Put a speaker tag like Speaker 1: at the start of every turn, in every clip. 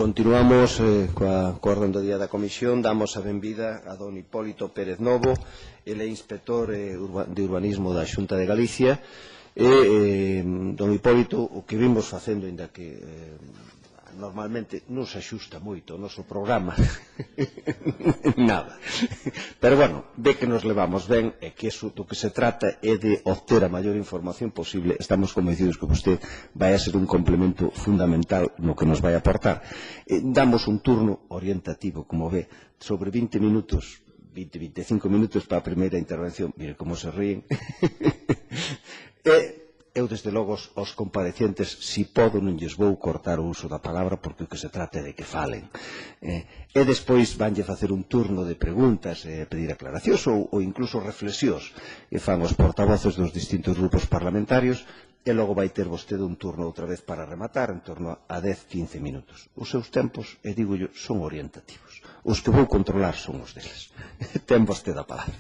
Speaker 1: Continuamos coa orde do día da Comisión. Damos a benvida a don Hipólito Pérez Novo, ele é inspector de urbanismo da Xunta de Galicia. Don Hipólito, o que vimos facendo, ainda que normalmente non se axusta moito o noso programa nada, pero bueno, ve que nos levamos ben e que eso do que se trata é de obter a maior información posible. Estamos convencidos que vostede vai a ser un complemento fundamental no que nos vai aportar. Damos un turno orientativo, como ve, sobre 20 minutos, 20-25 minutos para a primeira intervención. Mire como se ríen. Eu, desde logo, aos comparecentes, si podo, non lles vou cortar o uso da palabra, porque o que se trata é de que falen. E despois vanlle facer un turno de preguntas, pedir aclaracións ou incluso reflexións que fan os portavoces dos distintos grupos parlamentarios, e logo vai ter vostede un turno outra vez para rematar, en torno a 10-15 minutos. Os seus tempos, e digo yo, son orientativos. Os que vou controlar son os deles. Ten vostede a palabra.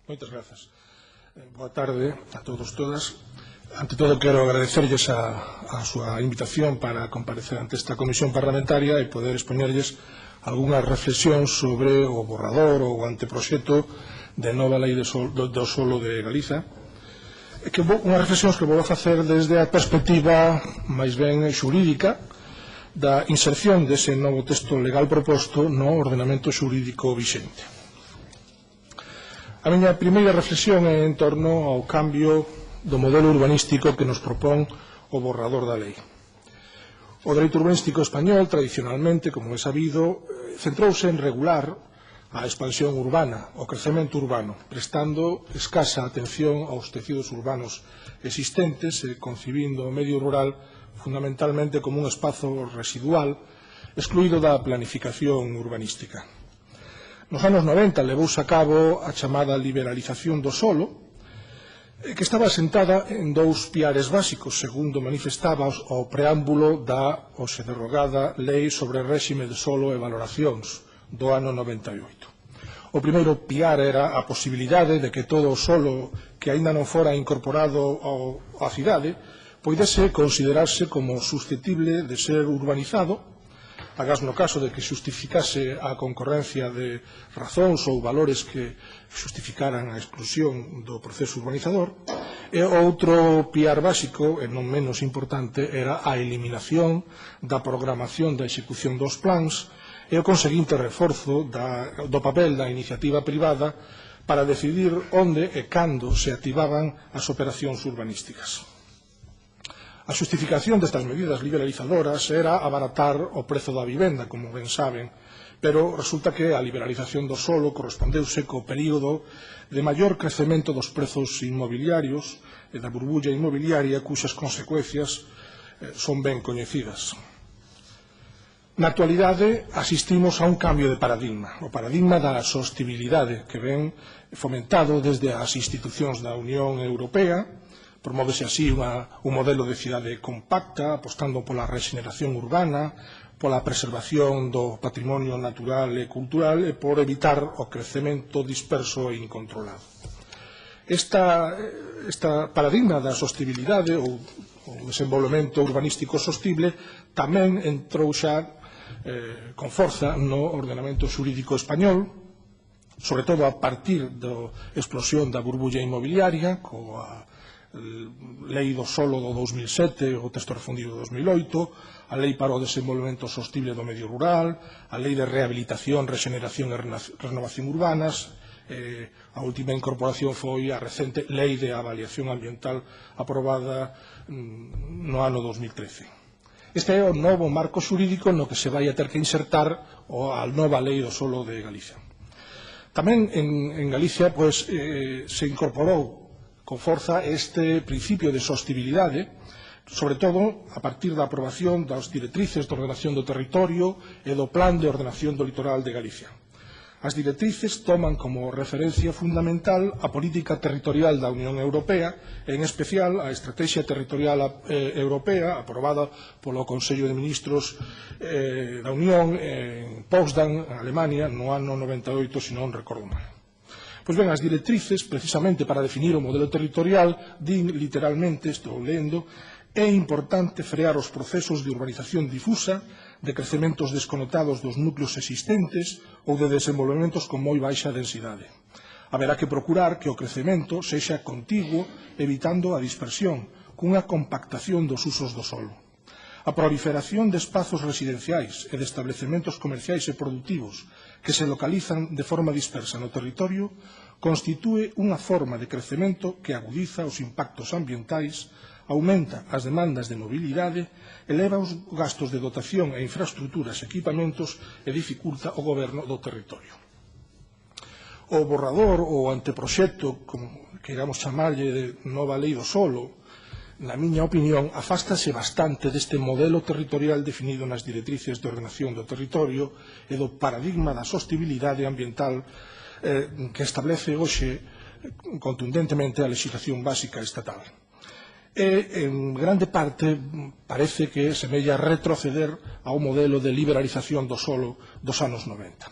Speaker 2: Moitas grazas. Boa tarde a todos, todas. Ante todo, quero agradecerlles a súa invitación para comparecer ante esta comisión parlamentaria e poder expoñerlles algunhas reflexións sobre o borrador ou o anteproxecto de nova lei do solo de Galiza. Unhas reflexións que vou a facer desde a perspectiva máis ben xurídica da inserción dese novo texto legal proposto no ordenamento xurídico vixente. A miña primeira reflexión é en torno ao cambio do modelo urbanístico que nos propón o borrador da lei. O dereito urbanístico español, tradicionalmente, como é sabido, centrouse en regular a expansión urbana, o crecemento urbano, prestando escasa atención aos tecidos urbanos existentes e concibindo o medio rural fundamentalmente como un espazo residual excluído da planificación urbanística. Nos anos 90 levouse a cabo a chamada liberalización do solo, que estaba asentada en dous piares básicos, segundo manifestaba o preámbulo da hoxe derrogada Lei sobre réxime de solo e valoracións do ano 98. O primeiro piar era a posibilidade de que todo o solo que aínda non fora incorporado á cidade poidese considerarse como susceptible de ser urbanizado, agás no caso de que xustificase a concorrencia de razóns ou valores que xustificaran a exclusión do proceso urbanizador. E outro piar básico, e non menos importante, era a eliminación da programación da execución dos plans e o conseguinte reforzo do papel da iniciativa privada para decidir onde e cando se activaban as operacións urbanísticas. A xustificación destas medidas liberalizadoras era abaratar o prezo da vivenda, como ben saben, pero resulta que a liberalización do solo correspondeuse co período de maior crecemento dos prezos inmobiliarios e da burbulla inmobiliaria cuxas consecuencias son ben coñecidas. Na actualidade asistimos a un cambio de paradigma, o paradigma da sostibilidade que ven fomentado desde as institucións da Unión Europea. Promóvese así un modelo de cidade compacta, apostando pola rexeneración urbana, pola preservación do patrimonio natural e cultural e por evitar o crecemento disperso e incontrolado. Esta paradigma da sostibilidade ou desenvolvemento urbanístico sostible tamén entrou xa con forza no ordenamento xurídico español, sobre todo a partir da explosión da burbulla inmobiliaria, coa Lei do solo do 2007, o texto refundido do 2008, a Lei para o desenvolvemento sostible do medio rural, a Lei de rehabilitación, rexeneración e renovación urbanas, a última incorporación foi a recente Lei de avaliación ambiental aprobada no ano 2013. Este é o novo marco xurídico no que se vai a ter que insertar a nova Lei do solo de Galicia. Tamén en Galicia se incorporou con forza este principio de sostibilidade, sobre todo a partir da aprobación das directrices de ordenación do territorio e do Plan de Ordenación do Litoral de Galicia. As directrices toman como referencia fundamental a política territorial da Unión Europea, e en especial a Estrategia Territorial Europea, aprobada polo Consello de Ministros da Unión en Potsdam, Alemania, no ano 98, se non recordo mal. Pois ben, as directrices, precisamente para definir o modelo territorial, din literalmente, estou lendo, É importante frear os procesos de urbanización difusa, de crecementos desconectados dos núcleos existentes ou de desenvolvementos con moi baixa densidade. Haberá que procurar que o crecemento sexa contiguo, evitando a dispersión, cunha compactación dos usos do solo. A proliferación de espazos residenciais e de establecementos comerciais e produtivos que se localizan de forma dispersa no territorio constitúe unha forma de crecemento que agudiza os impactos ambientais, aumenta as demandas de mobilidade, eleva os gastos de dotación e infraestruturas e equipamentos e dificulta o goberno do territorio. O borrador ou anteproxecto, como queiramos chamarlle, de nova lei do solo, na miña opinión, afástase bastante deste modelo territorial definido nas directrices de ordenación do territorio e do paradigma da sostibilidade ambiental que establece hoxe contundentemente a legislación básica estatal. E, en grande parte, parece que semella retroceder ao modelo de liberalización do solo dos anos 90.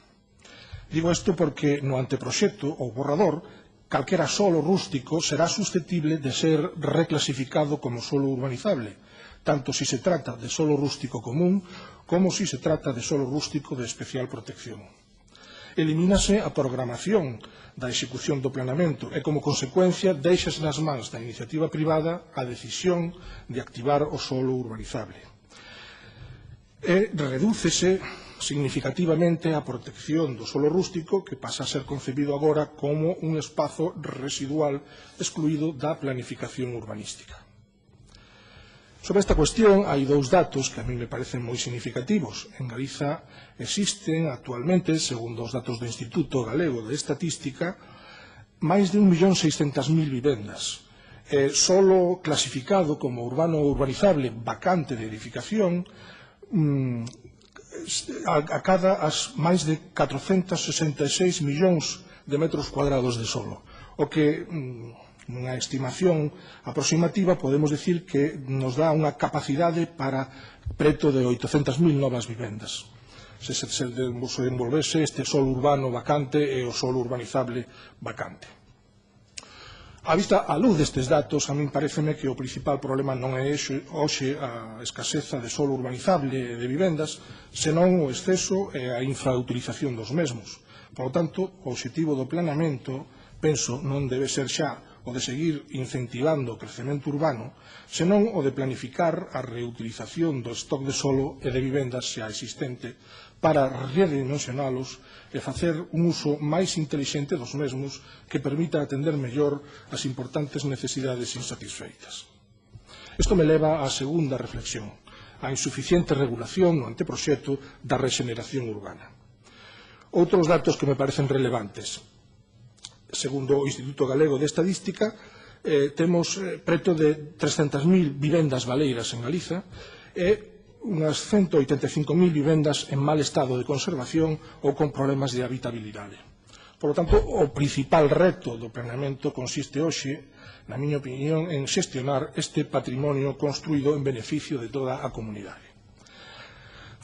Speaker 2: Digo isto porque no anteproxecto, ou borrador, calquera solo rústico será susceptible de ser reclasificado como solo urbanizable, tanto si se trata de solo rústico común como si se trata de solo rústico de especial protección. Elimínase a programación da execución do planeamento e, como consecuencia, deixase nas mans da iniciativa privada a decisión de activar o solo urbanizable. E redúcese significativamente a protección do solo rústico, que pasa a ser concebido agora como un espazo residual excluído da planificación urbanística. Sobre esta cuestión hai dous datos que a mí me parecen moi significativos. En Galiza existen actualmente, segundo os datos do Instituto Galego de Estatística, máis de 1.600.000 vivendas. Solo clasificado como urbano urbanizable vacante de edificación acada as máis de 466 millóns de metros cuadrados de solo, o que nunha estimación aproximativa podemos dicir que nos dá unha capacidade para preto de 800.000 novas vivendas. Se desenvolvese este solo urbano vacante e o solo urbanizable vacante. A luz destes datos, a min pareceme que o principal problema non é hoxe a escaseza de solo urbanizable de vivendas, senón o exceso e a infrautilización dos mesmos. Por lo tanto, o obxectivo do planeamento, penso, non debe ser xa o de seguir incentivando o crecemento urbano, senón o de planificar a reutilización do stock de solo e de vivendas xa existente para redimensionalos e facer un uso máis intelixente dos mesmos que permita atender mellor as importantes necesidades insatisfeitas. Isto me leva á segunda reflexión, a insuficiente regulación no anteproxecto da rexeneración urbana. Outros datos que me parecen relevantes. Segundo o Instituto Galego de Estadística, temos preto de 300.000 vivendas baleiras en Galiza e unhas 185.000 vivendas en mal estado de conservación ou con problemas de habitabilidade. Por lo tanto, o principal reto do planeamento consiste hoxe, na miña opinión, en xestionar este patrimonio construído en beneficio de toda a comunidade.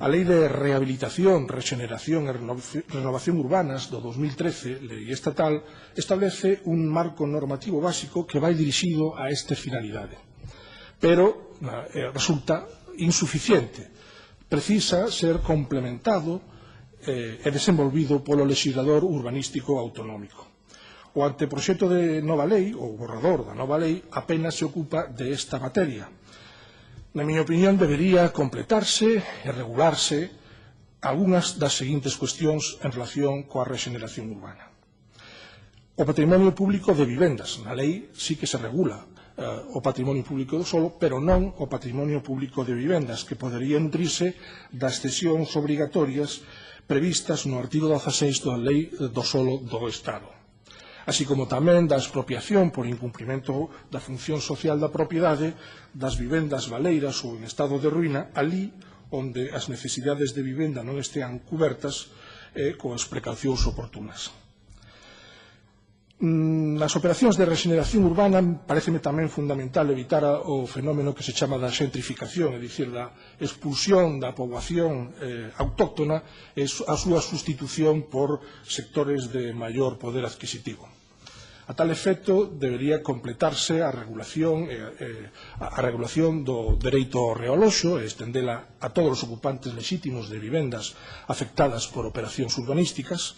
Speaker 2: A Lei de Rehabilitación, Rexeneración e Renovación Urbanas do 2013, lei estatal, establece un marco normativo básico que vai dirixido a esta finalidade. Pero resulta insuficiente. Precisa ser complementado e desenvolvido polo legislador urbanístico autonómico. O anteproxecto de nova lei, ou borrador da nova lei, apenas se ocupa de esta materia. Na miña opinión, debería completarse e regularse algunhas das seguintes cuestións en relación coa rexeneración urbana. O patrimonio público de vivendas. Na lei sí que se regula o patrimonio público do solo, pero non o patrimonio público de vivendas, que podería nutrirse das cesións obrigatorias previstas no artigo 16 da Lei do Solo do Estado, así como tamén da expropiación por incumprimento da función social da propiedade das vivendas baleiras ou en estado de ruína, ali onde as necesidades de vivenda non estean cubertas coas precaucións oportunas. Nas operacións de rexeneración urbana pareceme tamén fundamental evitar o fenómeno que se chama da xentrificación, é dicir, da expulsión da poboación autóctona e a súa sustitución por sectores de maior poder adquisitivo. A tal efecto, debería completarse a regulación do dereito ao realoxo e estendela a todos os ocupantes lexítimos de vivendas afectadas por operacións urbanísticas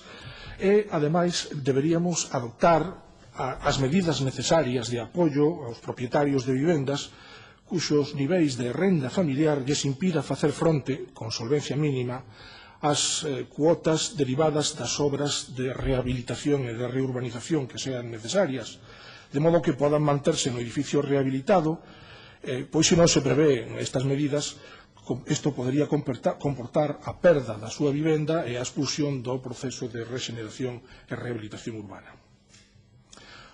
Speaker 2: e, ademais, deberíamos adoptar as medidas necesarias de apoio aos propietarios de vivendas cuxos niveis de renda familiar lles impida facer fronte, con solvencia mínima, as cuotas derivadas das obras de rehabilitación e de reurbanización que sean necesarias, de modo que podan manterse no edificio rehabilitado, pois se non se prevén estas medidas, isto podería comportar a perda da súa vivenda e a expulsión do proceso de rexeneración e rehabilitación urbana.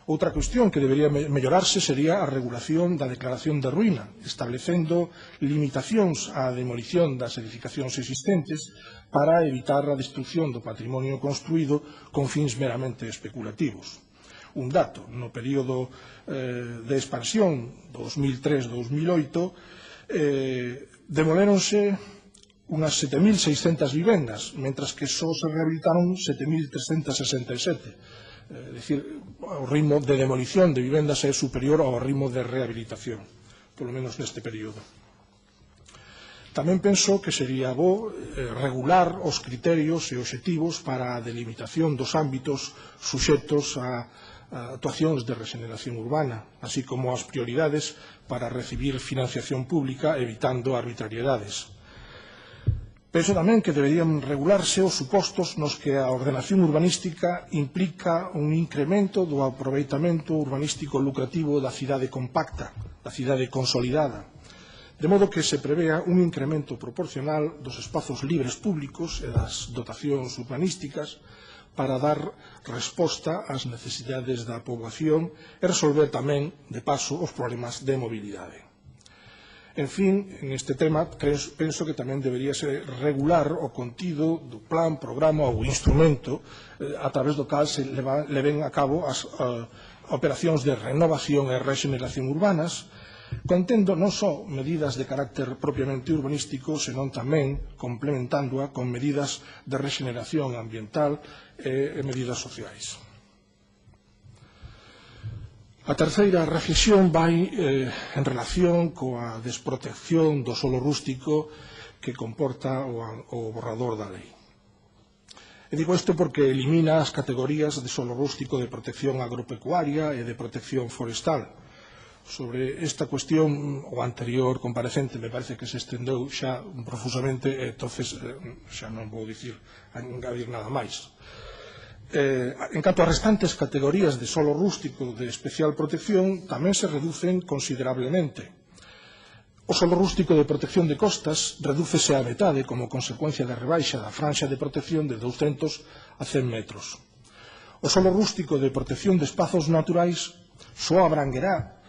Speaker 2: Outra cuestión que debería mellorarse sería a regulación da declaración de ruína, establecendo limitacións á demolición das edificacións existentes para evitar a destrucción do patrimonio construído con fins meramente especulativos. Un dato, no período de expansión 2003-2008, demoléronse unhas 7.600 vivendas, mentras que só se rehabilitaron 7.367. É dicir, o ritmo de demolición de vivendas é superior ao ritmo de rehabilitación, polo menos neste período. Tamén penso que sería bo regular os criterios e obxectivos para a delimitación dos ámbitos suxetos a actuacións de rexeneración urbana, así como as prioridades para recibir financiación pública evitando arbitrariedades. Penso tamén que deberían regularse os supostos nos que a ordenación urbanística implica un incremento do aproveitamento urbanístico lucrativo da cidade compacta, da cidade consolidada, de modo que se prevea un incremento proporcional dos espazos libres públicos e das dotacións urbanísticas para dar resposta ás necesidades da poboación e resolver tamén, de paso, os problemas de mobilidade. En fin, en este tema, penso que tamén deberíase regular o contido do plan, programa ou instrumento a través do cal se leven a cabo as operacións de renovación e rexeneración urbanas, contendo non só medidas de carácter propiamente urbanístico, senón tamén complementándoa con medidas de rexeneración ambiental e medidas sociais. A terceira reflexión vai en relación coa desprotección do solo rústico que comporta o borrador da lei. E digo isto porque elimina as categorías de solo rústico de protección agropecuaria e de protección forestal. Sobre esta cuestión, o anterior comparecente me parece que se estendeu xa profusamente, entonces xa non vou engadir nada máis. En canto ás restantes categorías de solo rústico de especial protección, tamén se reducen considerablemente. O solo rústico de protección de costas redúcese á metade como consecuencia da rebaixa da franxa de protección de 200 a 100 metros. O solo rústico de protección de espazos naturais só abranguerá,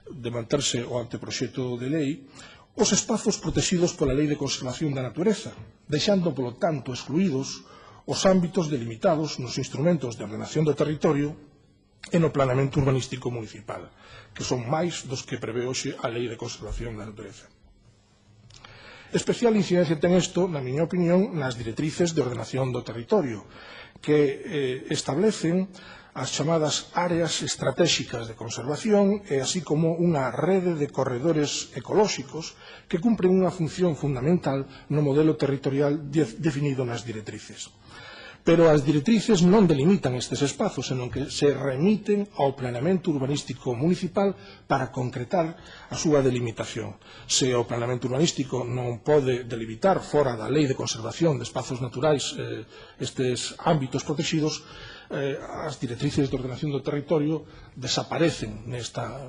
Speaker 2: de manterse o anteproxecto de lei, os espazos protegidos pola Lei de Conservación da Natureza, deixando, polo tanto, excluídos os ámbitos delimitados nos instrumentos de ordenación do territorio e no planeamento urbanístico municipal, que son máis dos que prevé hoxe a Lei de Conservación da Natureza. Especial incidencia ten isto, na miña opinión, nas directrices de ordenación do territorio, que establecen as chamadas áreas estratéxicas de conservación e así como unha rede de corredores ecolóxicos que cumpren unha función fundamental no modelo territorial definido nas directrices. Pero as directrices non delimitan estes espazos, senón que se remiten ao planeamento urbanístico municipal para concretar a súa delimitación. Se o planeamento urbanístico non pode delimitar fora da Lei de Conservación de Espazos Naturais estes ámbitos protegidos, as directrices de ordenación do territorio desaparecen nestas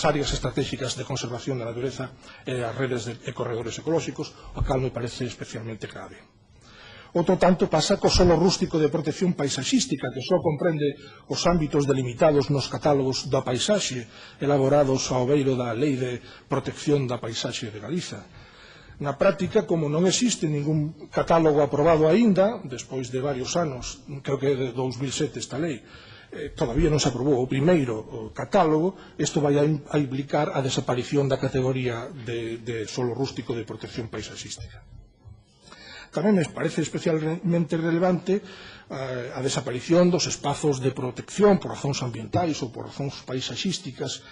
Speaker 2: áreas estratégicas de conservación da natureza e as redes de corredores ecolóxicos, o cal me parece especialmente grave. Outro tanto pasa co solo rústico de protección paisaxística, que só comprende os ámbitos delimitados nos catálogos da paisaxe elaborados ao beiro da Lei de Protección da Paisaxe de Galiza. Na práctica, como non existe ningún catálogo aprobado aínda, despois de varios anos, creo que de 2007 esta lei, todavía non se aprobou o primeiro catálogo, isto vai a implicar a desaparición da categoría de solo rústico de protección paisaxística. Tamén me parece especialmente relevante a desaparición dos espazos de protección por razóns ambientais ou por razóns paisaxísticas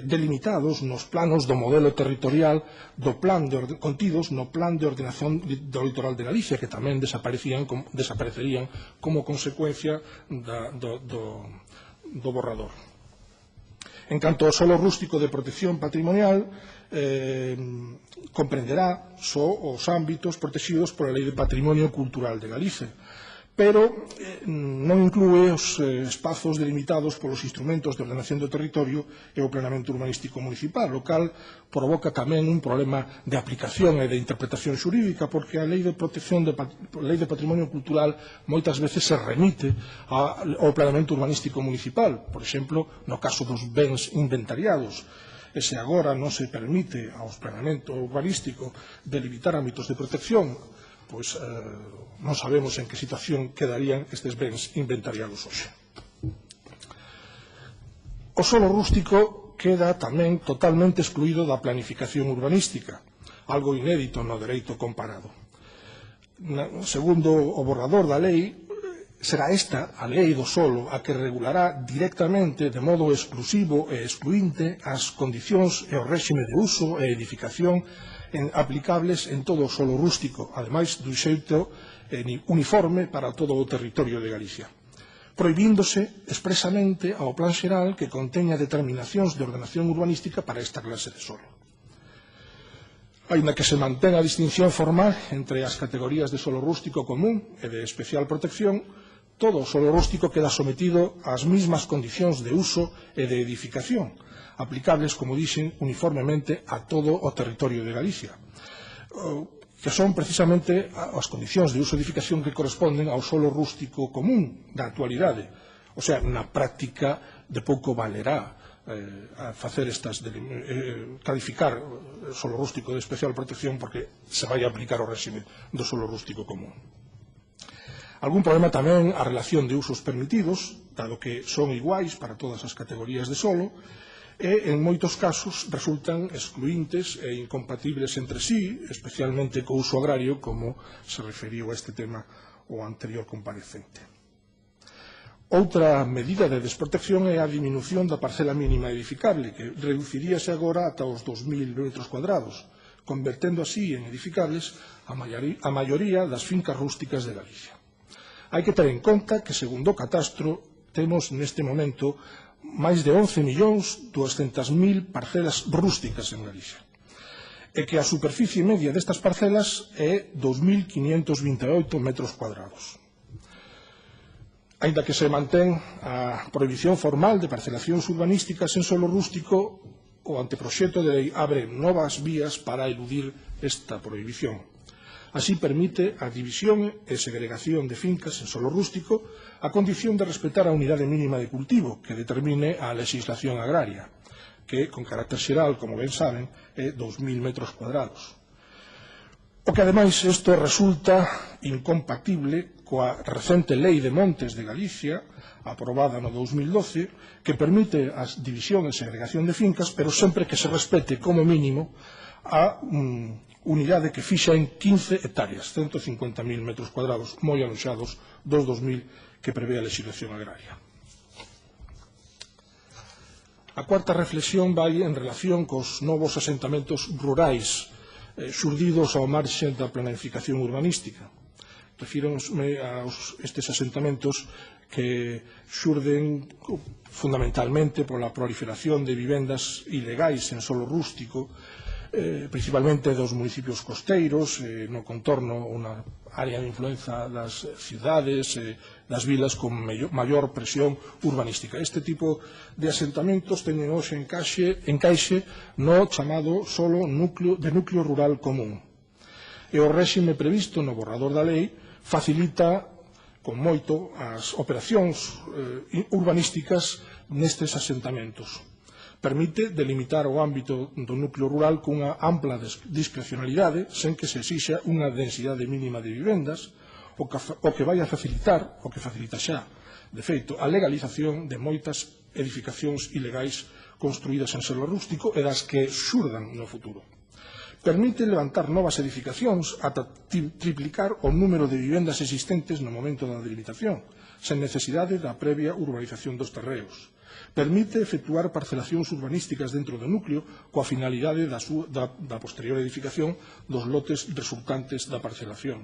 Speaker 2: delimitados nos planos do modelo territorial contidos no Plan de Ordenación do Litoral de Galicia, que tamén desaparecerían como consecuencia do borrador. En canto ao solo rústico de protección patrimonial, comprenderá só os ámbitos protegidos pola Lei de Patrimonio Cultural de Galicia, pero non inclúe os espazos delimitados polos instrumentos de ordenación do territorio e o planeamento urbanístico municipal, o cal provoca tamén un problema de aplicación e de interpretación xurídica, porque a Lei de Patrimonio Cultural moitas veces se remite ao planeamento urbanístico municipal, por exemplo, no caso dos bens inventariados. E se agora non se permite ao planeamento urbanístico delimitar ámbitos de protección, pois non sabemos en que situación quedarían estes bens inventariados hoxe. O solo rústico queda tamén totalmente excluído da planificación urbanística, algo inédito no dereito comparado. Segundo o borrador da lei, será esta a lei do solo a que regulará directamente de modo exclusivo e excluinte as condicións e o réxime de uso e edificación aplicables en todo o solo rústico, ademais dun xeito uniforme para todo o territorio de Galicia, prohibíndose expresamente ao plan xeral que conteña determinacións de ordenación urbanística para esta clase de solo. Aínda que se mantén a distinción formal entre as categorías de solo rústico común e de especial protección, todo o solo rústico queda sometido ás mesmas condicións de uso e de edificación, aplicables, como dixen, uniformemente a todo o territorio de Galicia, que son precisamente as condicións de uso e edificación que corresponden ao solo rústico común da actualidade. O sea, na práctica de pouco valerá a facer calificar o solo rústico de especial protección porque se vai a aplicar o réxime do solo rústico común. Algún problema tamén a relación de usos permitidos, dado que son iguais para todas as categorías de solo, e en moitos casos resultan excluíntes e incompatibles entre sí, especialmente co uso agrario, como se referiu a este tema o anterior comparecente. Outra medida de desprotección é a diminución da parcela mínima edificable, que reduciríase agora ata os 2.000 metros cuadrados, convertendo así en edificables a maioría das fincas rústicas de Galicia. Hai que ter en conta que, segundo o catastro, temos neste momento máis de 11.200.000 parcelas rústicas en Galicia, e que a superficie media destas parcelas é 2.528 metros cuadrados. Aínda que se mantén a prohibición formal de parcelacións urbanísticas en solo rústico, o anteproxecto de lei abre novas vías para eludir esta prohibición. Así permite a división e segregación de fincas en solo rústico a condición de respetar a unidade mínima de cultivo que determine a legislación agraria, que, con carácter xeral, como ben saben, é 2.000 metros cuadrados. O que, ademais, isto resulta incompatible coa recente Lei de Montes de Galicia, aprobada no 2012, que permite a división e segregación de fincas, pero sempre que se respete como mínimo a unidade que fixa en 15 hectáreas, 150.000 metros cuadrados, moi aloxados dos 2.000 que prevé a legislación agraria. A cuarta reflexión vai en relación cos novos asentamentos rurais xurdidos ao marxe da planificación urbanística. Refíronsme a estes asentamentos que xurden fundamentalmente pola proliferación de vivendas ilegais en solo rústico, principalmente dos municipios costeiros, no contorno unha área de influenza das cidades, das vilas con maior presión urbanística. Este tipo de asentamentos teñen hoxe encaixe no chamado solo de núcleo rural común. E o réxime previsto no borrador da lei facilita con moito as operacións urbanísticas nestes asentamentos. Permite delimitar o ámbito do núcleo rural cunha ampla discrecionalidade sen que se exixa unha densidade mínima de vivendas, o que vai a facilitar, o que facilita xa, de feito, a legalización de moitas edificacións ilegais construídas en solo rústico e das que xurdan no futuro. Permite levantar novas edificacións ata triplicar o número de vivendas existentes no momento da delimitación, sen necesidade da previa urbanización dos terreos. Permite efectuar parcelacións urbanísticas dentro do núcleo coa finalidade da posterior edificación dos lotes resultantes da parcelación.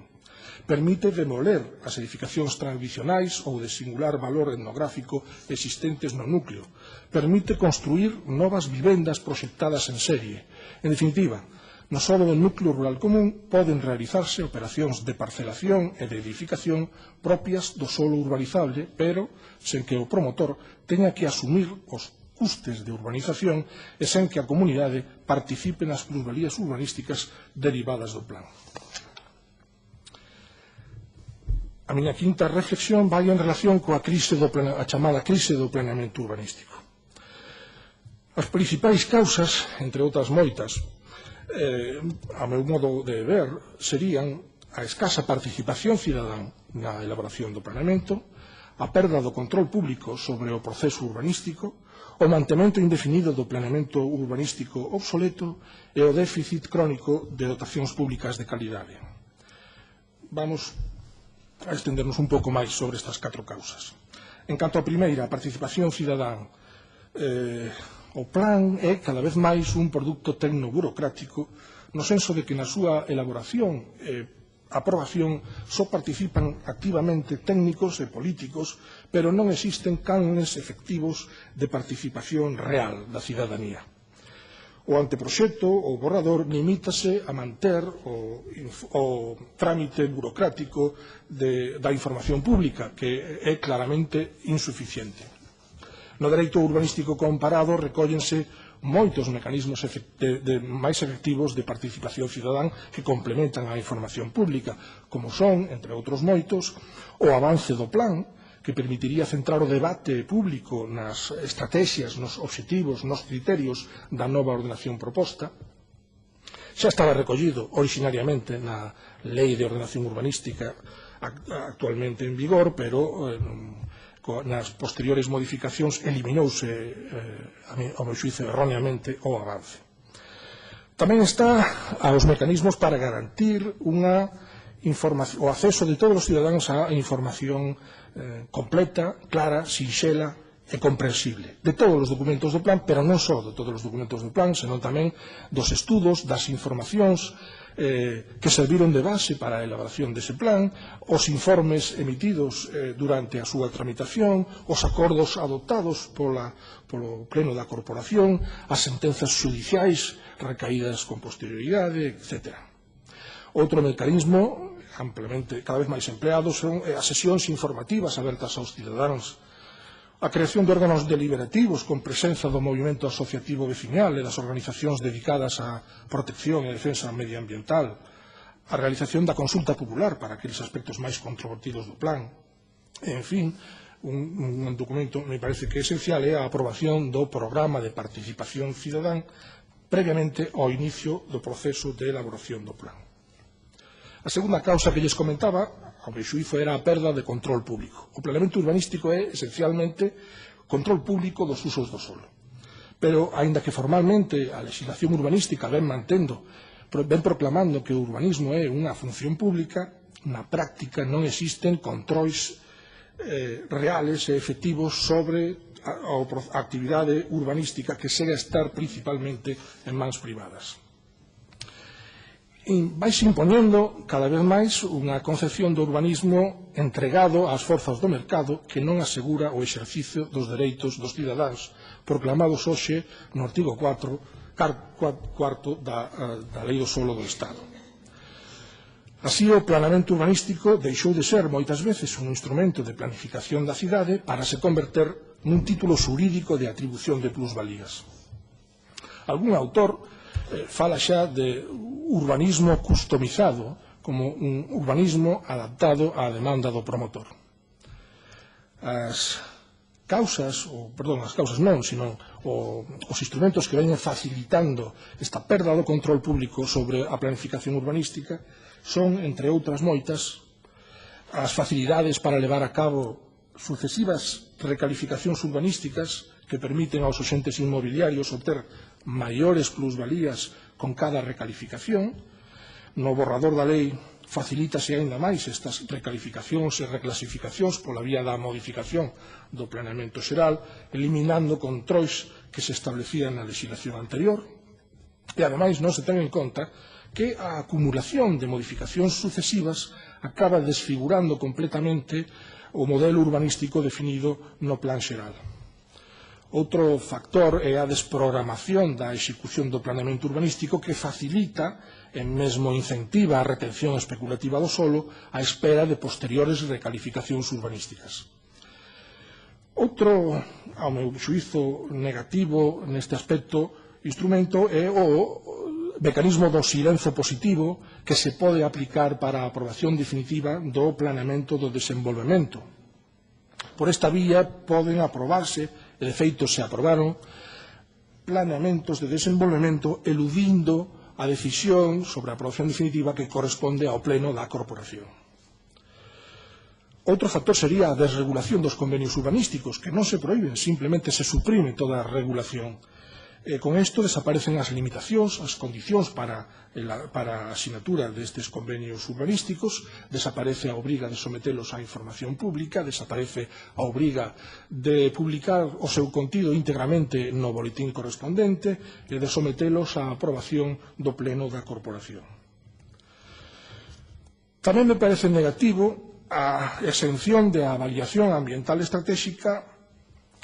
Speaker 2: Permite demoler as edificacións tradicionais ou de singular valor etnográfico existentes no núcleo. Permite construir novas vivendas proxectadas en serie. En definitiva, no solo do núcleo rural común poden realizarse operacións de parcelación e de edificación propias do solo urbanizable, pero sen que o promotor teña que asumir os custes de urbanización e sen que a comunidade participe nas plusvalías urbanísticas derivadas do plan. A miña quinta reflexión vai en relación coa chamada crise do planeamento urbanístico. As principais causas, entre outras moitas, a meu modo de ver, serían a escasa participación cidadán na elaboración do planeamento, a perda do control público sobre o proceso urbanístico, o mantemento indefinido do planeamento urbanístico obsoleto e o déficit crónico de dotacións públicas de calidade. Vamos a estendernos un pouco máis sobre estas 4 causas. En canto á primeira, a participación cidadán, o plan é cada vez máis un produto tecnoburocrático no senso de que na súa elaboración e aprobación só participan activamente técnicos e políticos, pero non existen cánones efectivos de participación real da cidadanía. O anteproxecto ou borrador limítase a manter o trámite burocrático da información pública, que é claramente insuficiente. No dereito urbanístico comparado recóllense moitos mecanismos máis efectivos de participación cidadán que complementan a información pública, como son, entre outros moitos, o avance do plan, que permitiría centrar o debate público nas estrategias, nos obxectivos, nos criterios da nova ordenación proposta. Xa estaba recollido originariamente na Lei de Ordenación Urbanística actualmente en vigor, pero nas posteriores modificacións eliminouse, ao meu xuízo erróneamente, o avance. Tamén está aos mecanismos para garantir o acceso de todos os cidadáns á información completa, clara, sinxela e comprensible de todos os documentos do plan, pero non só de todos os documentos do plan, senón tamén dos estudos, das informacións que serviron de base para a elaboración dese plan, os informes emitidos durante a súa tramitación, os acordos adoptados polo pleno da corporación, as sentenzas xudiciais recaídas con posterioridade, etc. Outro mecanismo amplamente cada vez máis empleado son as sesións informativas abertas aos cidadáns, a creación de órganos deliberativos con presenza do movimento asociativo veciñal e das organizacións dedicadas á protección e defensa medioambiental, a realización da consulta popular para aqueles aspectos máis controvertidos do plan. En fin, un documento me parece que é esencial é a aprobación do programa de participación cidadán previamente ao inicio do proceso de elaboración do plan. A segunda causa que lles comentaba, ao meu xuízo, era a perda de control público. O planeamento urbanístico é, esencialmente, control público dos usos do solo. Pero, aínda que formalmente a legislación urbanística ven proclamando que o urbanismo é unha función pública, na práctica non existen controis reales e efectivos sobre a actividade urbanística que segue a estar principalmente en mans privadas. Vaise impoñendo cada vez máis unha concepción do urbanismo entregado ás forzas do mercado que non asegura o exercicio dos dereitos dos cidadáns proclamados hoxe no artigo 4 da Lei do Solo do Estado. Así, o planeamento urbanístico deixou de ser moitas veces un instrumento de planificación da cidade para se converter nun título xurídico de atribución de plusvalías. Algún autor fala xa de urbanismo customizado como un urbanismo adaptado á demanda do promotor. As causas non, sino os instrumentos que veñen facilitando esta perda do control público sobre a planificación urbanística son, entre outras moitas, as facilidades para levar a cabo sucesivas recalificacións urbanísticas que permiten aos axentes inmobiliarios obter maiores plusvalías con cada recalificación. No borrador da lei facilítase aínda máis estas recalificacións e reclasificacións pola vía da modificación do planeamento xeral, eliminando controis que se establecían na legislación anterior. E, ademais, non se ten en conta que a acumulación de modificacións sucesivas acaba desfigurando completamente o modelo urbanístico definido no plan xeral. Outro factor é a desprogramación da execución do planeamento urbanístico, que facilita e mesmo incentiva a retención especulativa do solo á espera de posteriores recalificacións urbanísticas. Outro, ao meu xuízo, negativo neste aspecto instrumento é o mecanismo do silencio positivo que se pode aplicar para a aprobación definitiva do planeamento do desenvolvemento. Por esta vía poden aprobarse, e de feito se aprobaron, planeamentos de desenvolvemento eludindo a decisión sobre a aprobación definitiva que corresponde ao pleno da corporación. Outro factor sería a desregulación dos convenios urbanísticos, que non se prohíben, simplemente se suprime toda a regulación. Con isto desaparecen as limitacións, as condicións para a asinatura destes convenios urbanísticos, desaparece a obriga de sometelos á información pública, desaparece a obriga de publicar o seu contido íntegramente no boletín correspondente e de sometelos á aprobación do pleno da corporación. Tamén me parece negativo a exención de avaliación ambiental estratégica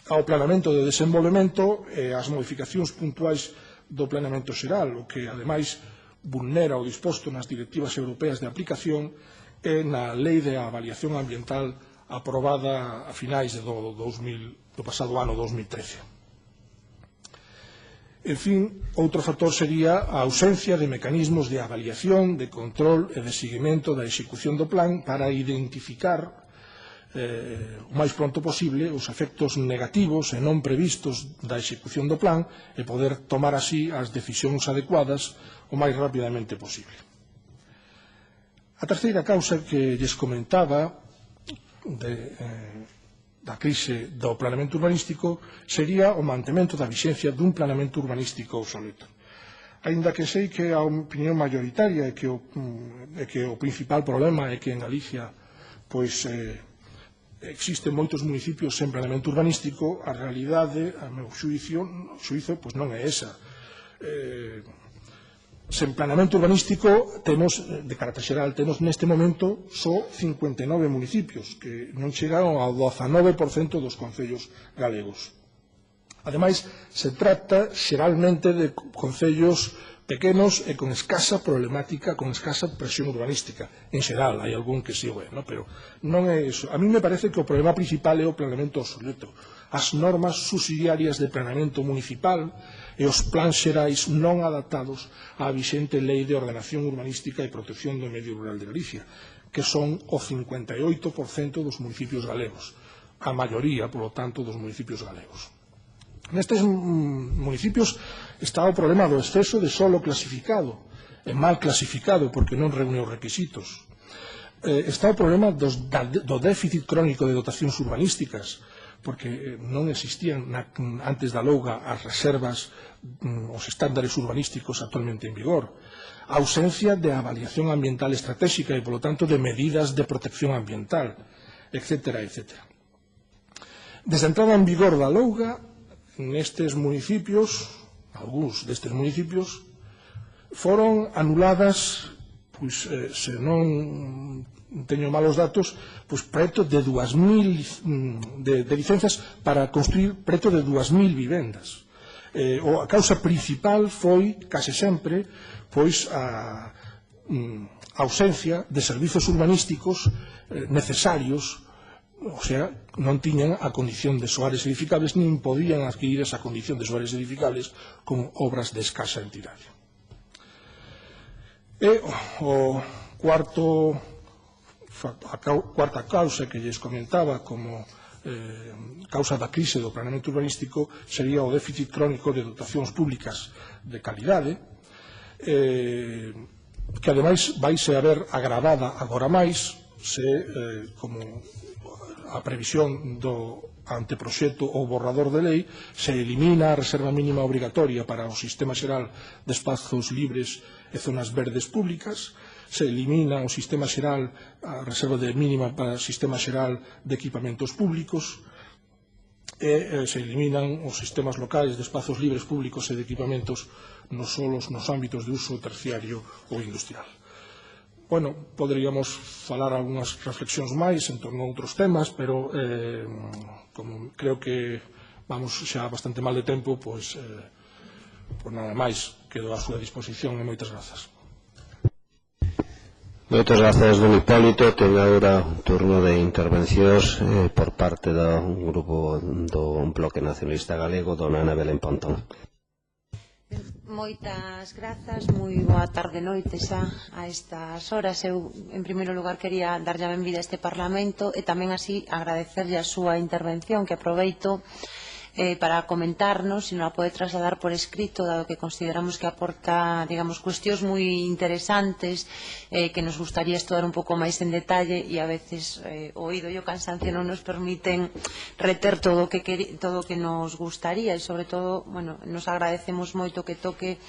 Speaker 2: ao planeamento de desenvolvemento e as modificacións puntuais do planeamento xeral, o que, ademais, vulnera o disposto nas directivas europeas de aplicación e na Lei de Avaliación Ambiental aprobada a finais do pasado ano 2013. En fin, outro factor sería a ausencia de mecanismos de avaliación, de control e de seguimento da execución do plan para identificar o máis pronto posible os efectos negativos e non previstos da execución do plan e poder tomar así as decisións adecuadas o máis rapidamente posible. A terceira causa que lles comentaba da crise do planeamento urbanístico sería o mantemento da vixencia dun planeamento urbanístico obsoleto. Aínda que sei que a opinión mayoritaria é que o principal problema é que en Galicia existen moitos municipios sen planeamento urbanístico, a realidade, a meu xuízo, non é esa. Sen planeamento urbanístico, de carácter xeral, temos neste momento só 59 municipios, que non chegan ao 19% dos concellos galegos. Ademais, se trata xeralmente de concellos pequenos e con escasa problemática, con escasa presión urbanística. En xeral, hai algún que sí o é, pero non é iso. A mí me parece que o problema principal é o planeamento obsoleto. As normas subsidiarias de planeamento municipal e os plans xerais non adaptados á vixente Lei de Ordenación Urbanística e Protección do Medio Rural de Galicia, que son o 58% dos municipios galegos, a maioría, polo tanto, dos municipios galegos. Nestes municipios está o problema do exceso de solo clasificado, e mal clasificado porque non reúne os requisitos. Está o problema do déficit crónico de dotacións urbanísticas, porque non existían antes da Louga as reservas, os estándares urbanísticos actualmente en vigor. A ausencia de avaliación ambiental estratégica e, polo tanto, de medidas de protección ambiental, etc. Desde a entrada en vigor da Louga, nestes municipios, algúns destes municipios, foron anuladas, se non teño malos datos, preto de 2.000 de licenzas para construir preto de 2.000 vivendas. A causa principal foi, case sempre, a ausencia de servizos urbanísticos necesarios, o sea, non tiñan a condición de soares edificables nin podían adquirir esa condición de soares edificables con obras de escasa entidade. E a cuarta causa que lles comentaba como causa da crise do planeamento urbanístico sería o déficit crónico de dotacións públicas de calidade, que ademais vaise a ver agravada agora máis se, como a previsión do anteproxecto ou borrador de lei se elimina a reserva mínima obrigatoria para o Sistema Xeral de Espazos Libres e Zonas Verdes Públicas, se elimina o Sistema Xeral, a reserva mínima para o Sistema Xeral de Equipamentos Públicos, e se eliminan os sistemas locais de espazos libres públicos e de equipamentos nos solos nos ámbitos de uso terciario ou industrial. Bueno, poderíamos falar algunhas reflexións máis en torno a outros temas, pero como creo que vamos xa bastante mal de tempo, pois nada máis, quedo á súa disposición e moitas grazas.
Speaker 1: Moitas grazas, don Hipólito. Ten agora un turno de intervencións por parte do grupo do Bloque Nacionalista Galego, dona Ana Belén Pontón.
Speaker 3: Moitas grazas, moi boa tarde noite xa a estas horas. Eu, en primeiro lugar, quería darlle a benvida a este Parlamento e tamén así agradecerlle a súa intervención, que aproveito para comentarnos, se non a pode trasladar por escrito, dado que consideramos que aporta, digamos, cuestións moi interesantes que nos gustaría estudar un pouco máis en detalle e a veces o oído e o cansancio non nos permiten reter todo o que nos gustaría e, sobre todo, bueno, nos agradecemos moito que toque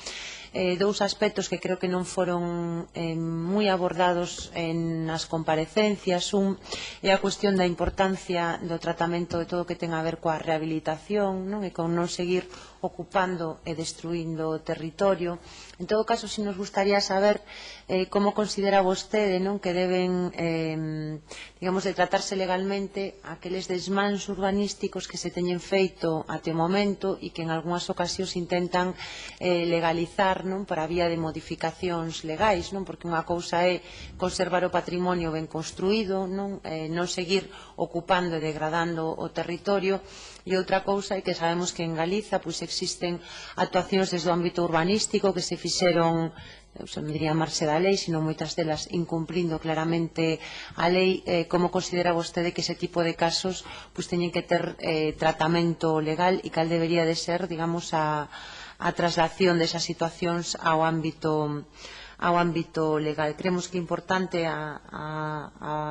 Speaker 3: dous aspectos que creo que non foron moi abordados nas comparecencias. Un é a cuestión da importancia do tratamento de todo o que ten a ver coa rehabilitación, non? E con non seguir ocupando e destruindo o territorio. En todo caso, si nos gustaría saber como considera vostede, non, que deben, digamos, de tratarse legalmente aqueles desmans urbanísticos que se teñen feito até o momento e que en algunhas ocasións intentan legalizar, non, para vía de modificacións legais, non, porque unha cousa é conservar o patrimonio ben construído, non seguir ocupando e degradando o territorio, e outra cousa é que sabemos que en Galiza pois existen actuacións desde o ámbito urbanístico que se fixeron, non diría marxe da lei, sino moitas delas incumplindo claramente a lei. Como considera vostede que ese tipo de casos pois teñen que ter tratamento legal e cal debería de ser, digamos, a traslación desas situacións ao ámbito legal? Creemos que é importante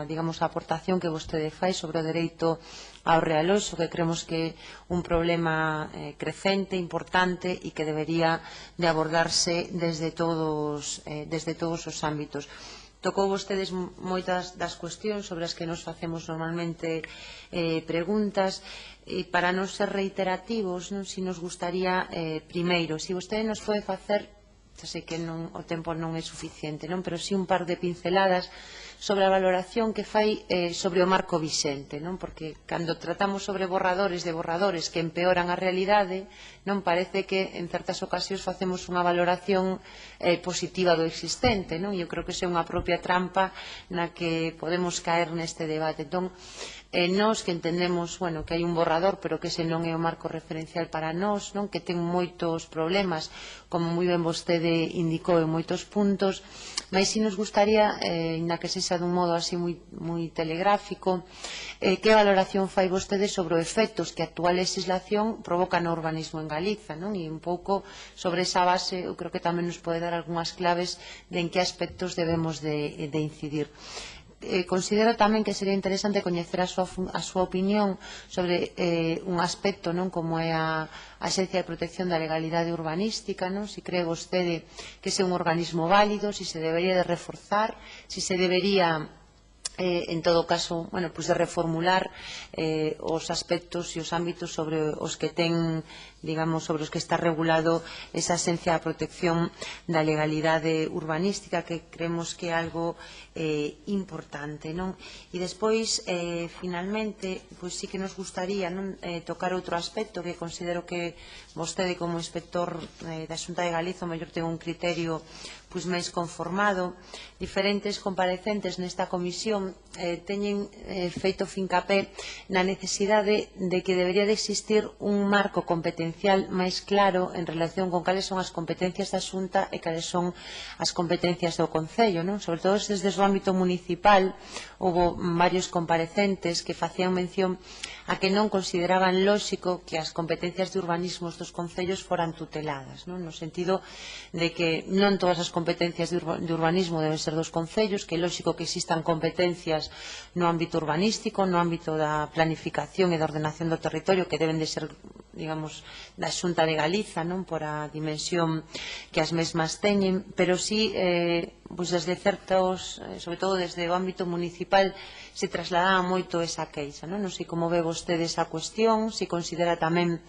Speaker 3: digamos, a aportación que vostede fai sobre o dereito ao realoxo, que creemos que é un problema crecente, importante e que debería de abordarse desde todos os ámbitos. Tocou vostedes moitas das cuestións sobre as que nos facemos normalmente preguntas, e para non ser reiterativos, si nos gustaría, primeiro, se vostede nos pode facer, xa sei que o tempo non é suficiente, pero si un par de pinceladas sobre a valoración que fai sobre o marco vixente, porque cando tratamos sobre borradores de borradores que empeoran a realidade, non parece que en certas ocasións facemos unha valoración positiva do existente. Eu creo que esa é unha propia trampa na que podemos caer neste debate. Entón, nós que entendemos que hai un borrador, pero que ese non é o marco referencial para nós, que ten moitos problemas, como moi ben vostede indicou en moitos puntos, mas si nos gustaría, ainda que sexa dun modo así moi telegráfico, que valoración fai vostede sobre os efectos que a actual legislación provoca no urbanismo en Galiza, e un pouco sobre esa base eu creo que tamén nos pode dar algunhas claves de en que aspectos debemos de incidir. Considero tamén que sería interesante coñecer a súa opinión sobre un aspecto como é a Axencia de Protección da Legalidade Urbanística, se cree vostede que é un organismo válido, se debería de reforzar, se debería, en todo caso, de reformular os aspectos e os ámbitos sobre os que ten, digamos, sobre os que está regulado esa Axencia de Protección da Legalidade Urbanística, que creemos que é algo importante. E despois, finalmente, sí que nos gustaría tocar outro aspecto que considero que vostede como inspector da Xunta de Galiza o mellor ten un criterio máis conformado. Diferentes comparecentes nesta comisión teñen feito fincapé na necesidade de que debería de existir un marco competencial diferencial máis claro en relación con cales son as competencias da Xunta e cales son as competencias do Concello, non? Sobre todo desde o ámbito municipal houve varios comparecentes que facían mención a que non consideraban lóxico que as competencias de urbanismos dos concellos foran tuteladas, non? No sentido de que non todas as competencias de urbanismo deben ser dos concellos, que é lóxico que existan competencias no ámbito urbanístico, no ámbito da planificación e da ordenación do territorio que deben de ser, digamos, da Xunta de Galiza, non, por a dimensión que as mesmas teñen, pero sí, pois desde certos, sobre todo desde o ámbito municipal, se trasladaba moito esa queixa, non? Non sei como ve vostede esa cuestión, se considera tamén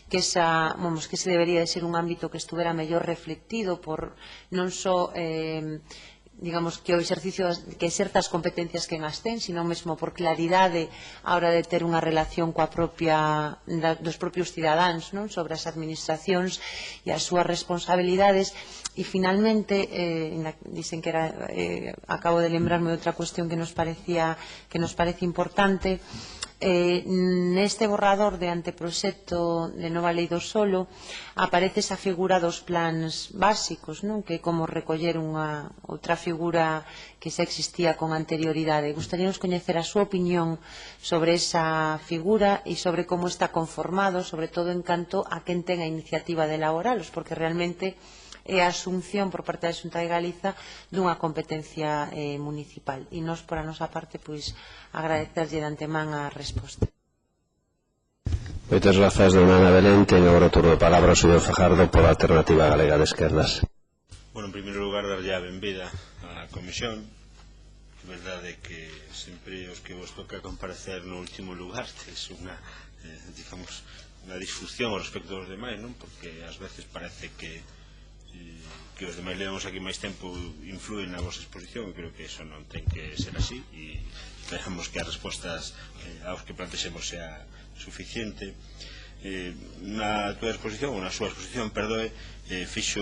Speaker 3: que que ese debería de ser un ámbito que estuvera mellor reflectido por non só digamos que o exercicio que certas competencias que as ten, sino mesmo por claridade a hora de ter unha relación dos propios cidadáns, non, sobre as administracións e as súas responsabilidades. E finalmente dicen que era acabo de lembrarme de outra cuestión que nos parece importante. Neste borrador de anteproxecto de nova lei do solo aparece esa figura dos plans básicos, non? Que é como recoller unha outra figura que xa existía con anterioridade. Gustaríanos coñecer a súa opinión sobre esa figura e sobre como está conformado, sobre todo en canto a quen ten a iniciativa de elaboralos, porque realmente é a asunción por parte da Xunta de Galiza dunha competencia municipal. E nós, por a nosa parte, pois, agradecerlle de antemán a resposta.
Speaker 1: Moitas grazas, dona Ana Belén. Ten agora o turno de palabra o señor Fajardo pola Alternativa Galega de Esquerdas.
Speaker 4: Bueno, en primeiro lugar, darlle a benvida á Comisión. É verdade que sempre os que vos toca comparecer no último lugar tes unha, digamos, unha disfunción ao respecto dos demais, non? Porque ás veces parece que os demais levamos aquí máis tempo influen na vosa exposición, e creo que eso non ten que ser así, e esperamos que as respostas aos que plantexemos sea suficiente. Na túa exposición, ou na súa exposición, perdoe, fixo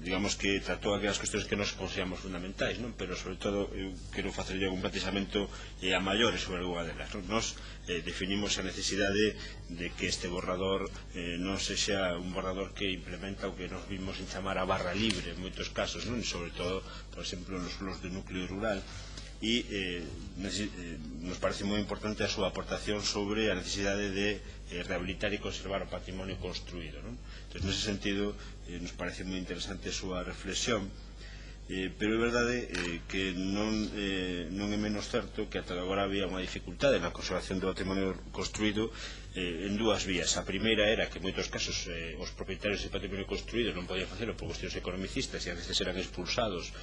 Speaker 4: digamos que tratou aquelas cuestións que nos consideramos fundamentais, non? Pero sobre todo eu quero facerlle un plantexamento a maiores sobre algunha delas, non? Nos definimos a necesidade de que este borrador non sexa un borrador que implementa o que nos vimos en chamar a barra libre en moitos casos, non? Sobre todo, por exemplo, nos sulos de núcleo rural. E nos parece moi importante a súa aportación sobre a necesidade de rehabilitar e conservar o patrimonio construído, non? Entón, nese sentido, nos parece moi interesante a súa reflexión, pero é verdade que non é menos certo que ata agora había unha dificultade na conservación do patrimonio construído en dúas vías. A primeira era que en moitos casos os propietarios de patrimonio construído non podían facelo por cuestións economicistas e a veces eran expulsados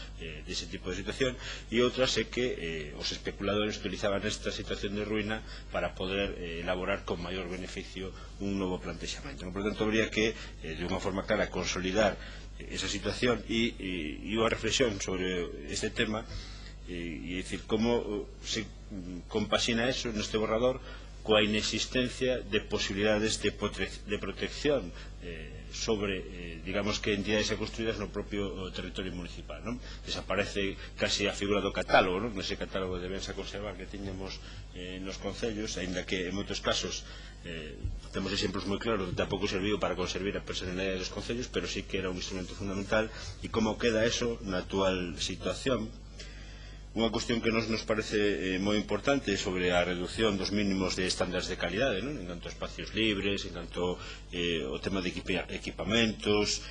Speaker 4: dese tipo de situación, e outras é que os especuladores utilizaban esta situación de ruína para poder elaborar con maior beneficio un novo plantexamento. Por tanto, habría que, de unha forma clara, consolidar esa situación e unha reflexión sobre este tema, e dicir como se compaxina eso neste borrador coa inexistencia de posibilidades de protección sobre, digamos que entidades construídas no propio territorio municipal, non? Desaparece casi a figura do catálogo, non? Nese catálogo de bens a conservar que tiñamos nos concellos, aínda que en moitos casos temos exemplos moi claros de tampouco serviu para conservar a personalidade dos concellos, pero sí que era un instrumento fundamental. E como queda eso na actual situación? Unha cuestión que nos parece moi importante sobre a reducción dos mínimos de estándares de calidade, non? En canto a espacios libres, en canto o tema de equipamentos,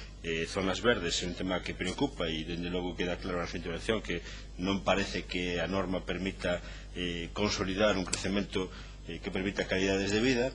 Speaker 4: zonas verdes, é un tema que preocupa, e dende logo queda claro na súa intervención que non parece que a norma permita consolidar un crecemento que permita calidades de vida.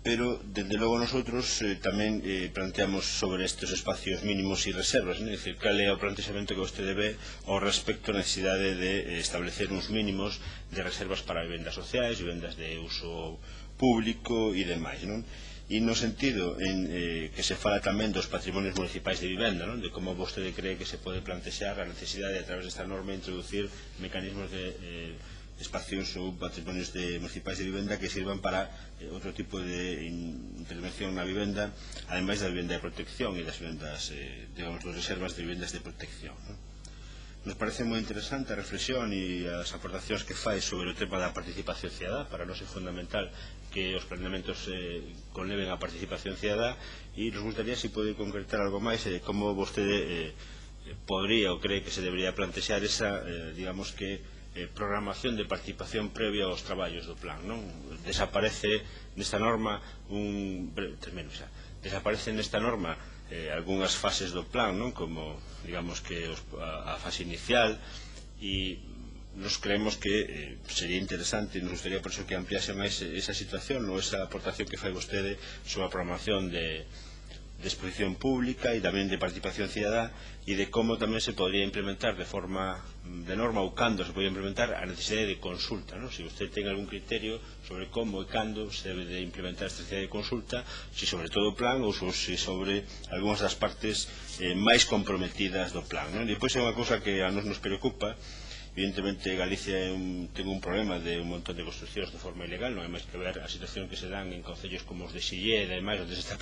Speaker 4: Pero, dende logo, nosotros tamén planteamos sobre estes espacios mínimos e reservas, é dicir, cal é o plantexamento que vostede ve ao respecto a necesidade de establecer uns mínimos de reservas para vivendas sociais, vivendas de uso público e demais, non? E no sentido en que se fala tamén dos patrimonios municipais de vivenda, non? De como vostede cree que se pode plantexar a necesidade a través desta norma de introducir mecanismos de espacios ou patrimonios municipais de vivenda que sirvan para outro tipo de intervención na vivenda, ademais da vivenda de protección e das vivendas, digamos, das reservas de vivendas de protección, non? Nos parece moi interesante a reflexión e as aportacións que fai sobre o tema da participación cidadá. Para nós é fundamental que os planeamentos conleven a participación cidadá, e nos gustaría se pode concretar algo máis como vostede podría ou cree que se debería plantexar esa, digamos que, programación de participación previa aos traballos do plan, non? Desaparece nesta norma algunhas fases do plan, non? Como, digamos que a fase inicial, e nos creemos que sería interesante, nos gustaría por eso que ampliase máis esa situación ou esa aportación que fai vostede sobre a programación de exposición pública e tamén de participación cidadá, e de como tamén se podría implementar de norma ou cando se podría implementar a necesidade de consulta, non? Se vostede ten algún criterio sobre como e cando se debe de implementar esta necesidade de consulta, se sobre todo o plan ou se sobre algunhas das partes máis comprometidas do plan, non? E depois é unha cousa que a nos preocupa. Evidentemente Galicia ten un problema de un montón de construccións de forma ilegal, non hai máis que ver a situación que se dan en concellos como os de Silleda e máis, onde se está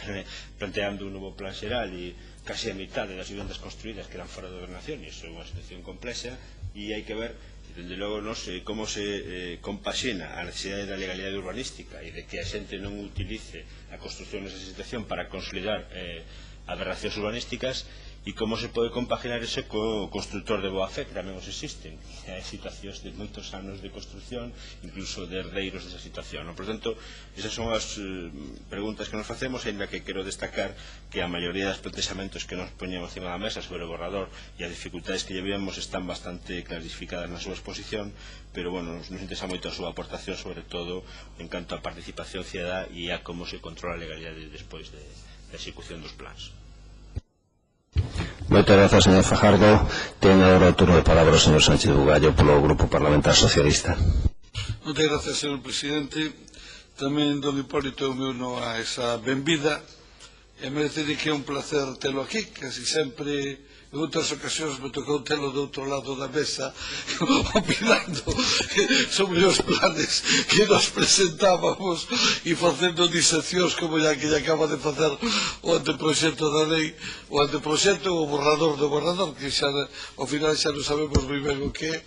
Speaker 4: planteando un novo plan xeral e casi a mitad das vivendas construídas quedan fora de ordenación, e iso é unha situación complexa, e hai que ver dende logo como se compaxina a necesidade da legalidade urbanística e de que a xente non utilice a construcción nesa situación para consolidar aberracións urbanísticas, e como se pode compaginar iso co constructor de boa fe, que tamén os existen. Hai situacións de moitos anos de construcción, incluso de herdeiros desa situación. Por tanto, esas son as preguntas que nos facemos, ainda que quero destacar que a maioría dos plantexamentos que nos poñemos encima da mesa sobre o borrador e as dificultades que lle vemos están bastante clarificadas na súa exposición, pero, bueno, nos interesa moito a súa aportación, sobre todo en canto a participación cidadá e a como se controla a legalidade despois da execución dos plans.
Speaker 1: Moitas grazas, señor Fajardo. Ten agora o turno de palabra o señor Sánchez Bugallo polo Grupo Parlamentar Socialista.
Speaker 5: Moitas grazas, señor presidente. Tamén, don Hipólito, me uno a esa benvida. E merece que é un placer telo aquí, casi sempre en outras ocasións me tocou telo do outro lado da mesa opinando sobre os planes que nos presentábamos e facendo diseccións como ya que acaba de facer o anteproxecto da lei, o anteproxecto ou o borrador do borrador, que xa ao final xa non sabemos moi ben o que é,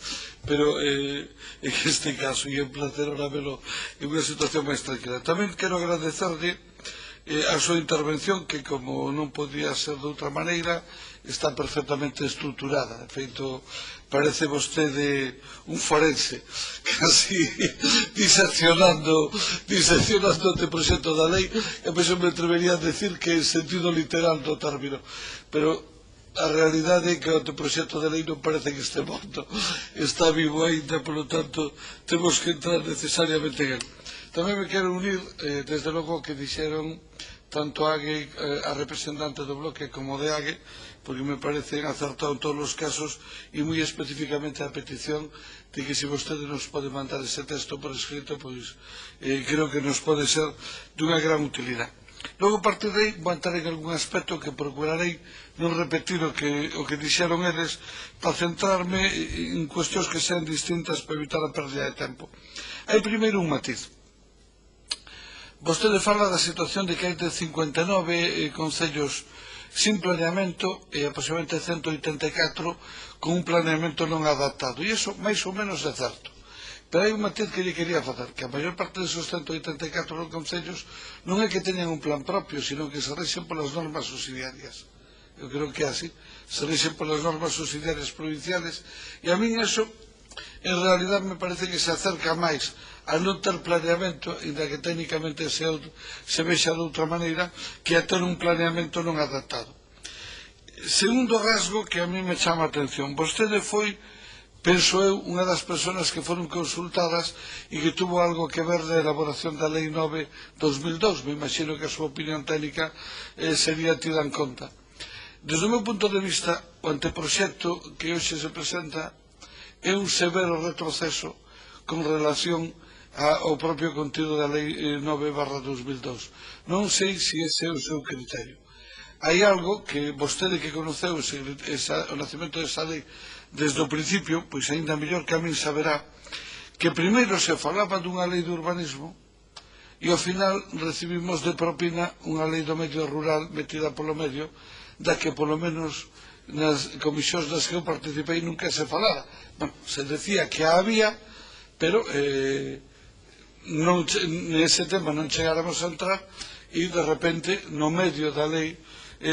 Speaker 5: pero en este caso é un placer ahora velo en unha situación máis tranquila. Tamén quero agradecerle a súa intervención, que como non podía ser de outra maneira está perfectamente estruturada. De feito, parece vostede un forense, casi diseccionando este proxecto da lei, e pois eu me atrevería a decir que en sentido literal do término, pero a realidade é que o proxecto de lei non parece que este morto, está vivo aínda, polo tanto temos que entrar necesariamente en él. Tamén me quero unir, desde logo, que dixeron tanto a representante do bloque como de AGE, porque me parece acertado en todos os casos, e moi especificamente a petición de que se vostede nos pode mandar ese texto por escrito, pois creo que nos pode ser dunha gran utilidade. Logo, a partir de aí, vou entrar en algún aspecto que procurarei non repetir o que dixeron eles, para centrarme en cuestións que sean distintas para evitar a pérdida de tempo. Hai primeiro un matiz. Vostede fala da situación de que hai 59 concellos sin planeamento e aproximadamente 184 con un planeamento non adaptado. E iso máis ou menos é certo. Pero hai un matiz que lle quería facer, que a maior parte desos 184 concellos non é que teñan un plan propio, sino que se rexen polas normas subsidiarias. Eu creo que é así. Se rexen polas normas subsidiarias provinciales, e a min iso en realidad me parece que se acerca máis a non ter planeamento, inda que técnicamente se vexa de outra maneira, que a ter un planeamento non adaptado. Segundo rasgo que a mí me chama a atención, vostede foi, penso eu, unha das persoas que foron consultadas e que tuvo algo que ver da elaboración da Lei 9/2002. Me imagino que a súa opinión técnica sería tida en conta. Desde o meu punto de vista, o anteproxecto que hoxe se presenta é un severo retroceso con relación ao propio contido da Lei 9/2002. Non sei se ese é o seu criterio. Hai algo que vostede que conoceu o nacemento desa lei desde o principio, pois ainda mellor que a min saberá, que primeiro se falaba dunha lei de urbanismo e ao final recibimos de propina unha lei do medio rural metida polo medio, da que polo menos nas comisións das que eu participei nunca se falara. Se decía que a había, pero nese tema non chegáramos a entrar e de repente no medio da lei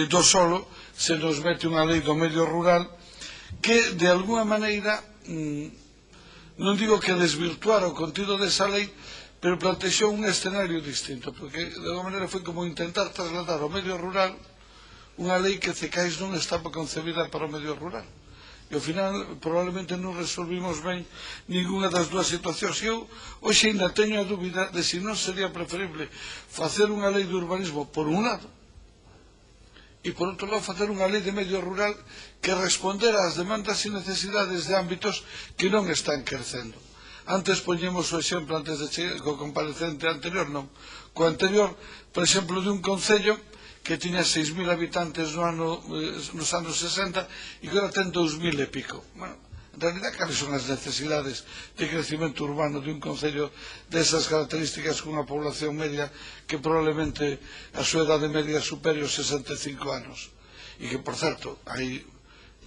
Speaker 5: do solo se nos mete unha lei do medio rural que de alguna maneira non digo que desvirtuara o contido desa lei, pero plantexou un escenario distinto, porque de alguma maneira foi como intentar trasladar ao medio rural unha lei que Cecais non estaba concebida para o medio rural. E ao final probablemente non resolvimos ben ninguna das dúas situacións. E eu hoxe ainda teño a dúbida de se non sería preferible facer unha lei de urbanismo por un lado e por outro lado facer unha lei de medio rural que respondera ás demandas e necesidades de ámbitos que non están crecendo. Antes poñemos o exemplo, antes de chegar co comparecente anterior, non. Co anterior, por exemplo, de un concello que tiña 6.000 habitantes nos anos 60 e que agora ten 2.000 e pico. Bueno, en realidad, cales son as necesidades de crecimento urbano de un concello desas características con unha población media que probablemente a súa edade media supere os 65 anos? E que, por certo, hai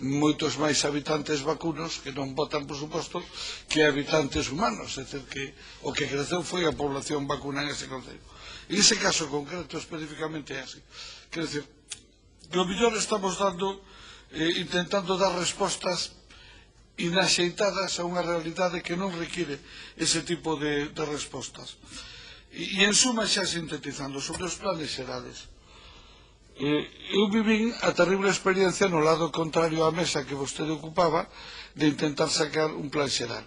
Speaker 5: moitos máis habitantes vacunos que non votan, por suposto, que habitantes humanos. É dicir, que o que creceu foi a población vacuna en ese concello. En ese caso concreto, especificamente é así. Quer dizer, que o mellor estamos intentando dar respostas inaxeitadas a unha realidade que non require ese tipo de respostas. E en suma, xa sintetizando, sobre os planes xerales, eu vivín a terrible experiencia no lado contrario á mesa que vostede ocupaba de intentar sacar un plan xeral.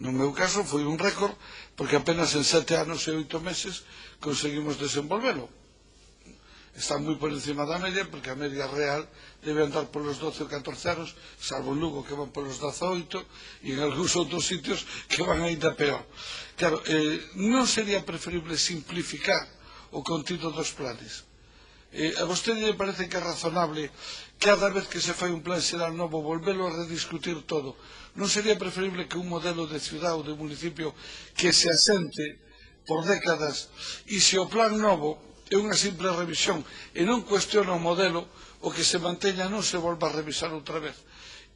Speaker 5: No meu caso foi un récord porque apenas en 7 anos e 8 meses conseguimos desenvolvelo. Está moi por encima da media porque a media real debe andar polos 12 ou 14 anos, salvo en Lugo que van polos 18 e en algúns outros sitios que van ainda peor. Claro, non sería preferible simplificar o contido dos planes? A vostede lle parece que é razonable cada vez que se fai un plan xeral novo volvelo a rediscutir todo? Non sería preferible que un modelo de ciudad ou de municipio que se asente por décadas e se o plan novo é unha simple revisión e non cuestiona o modelo, o que se manteña non se volva a revisar outra vez?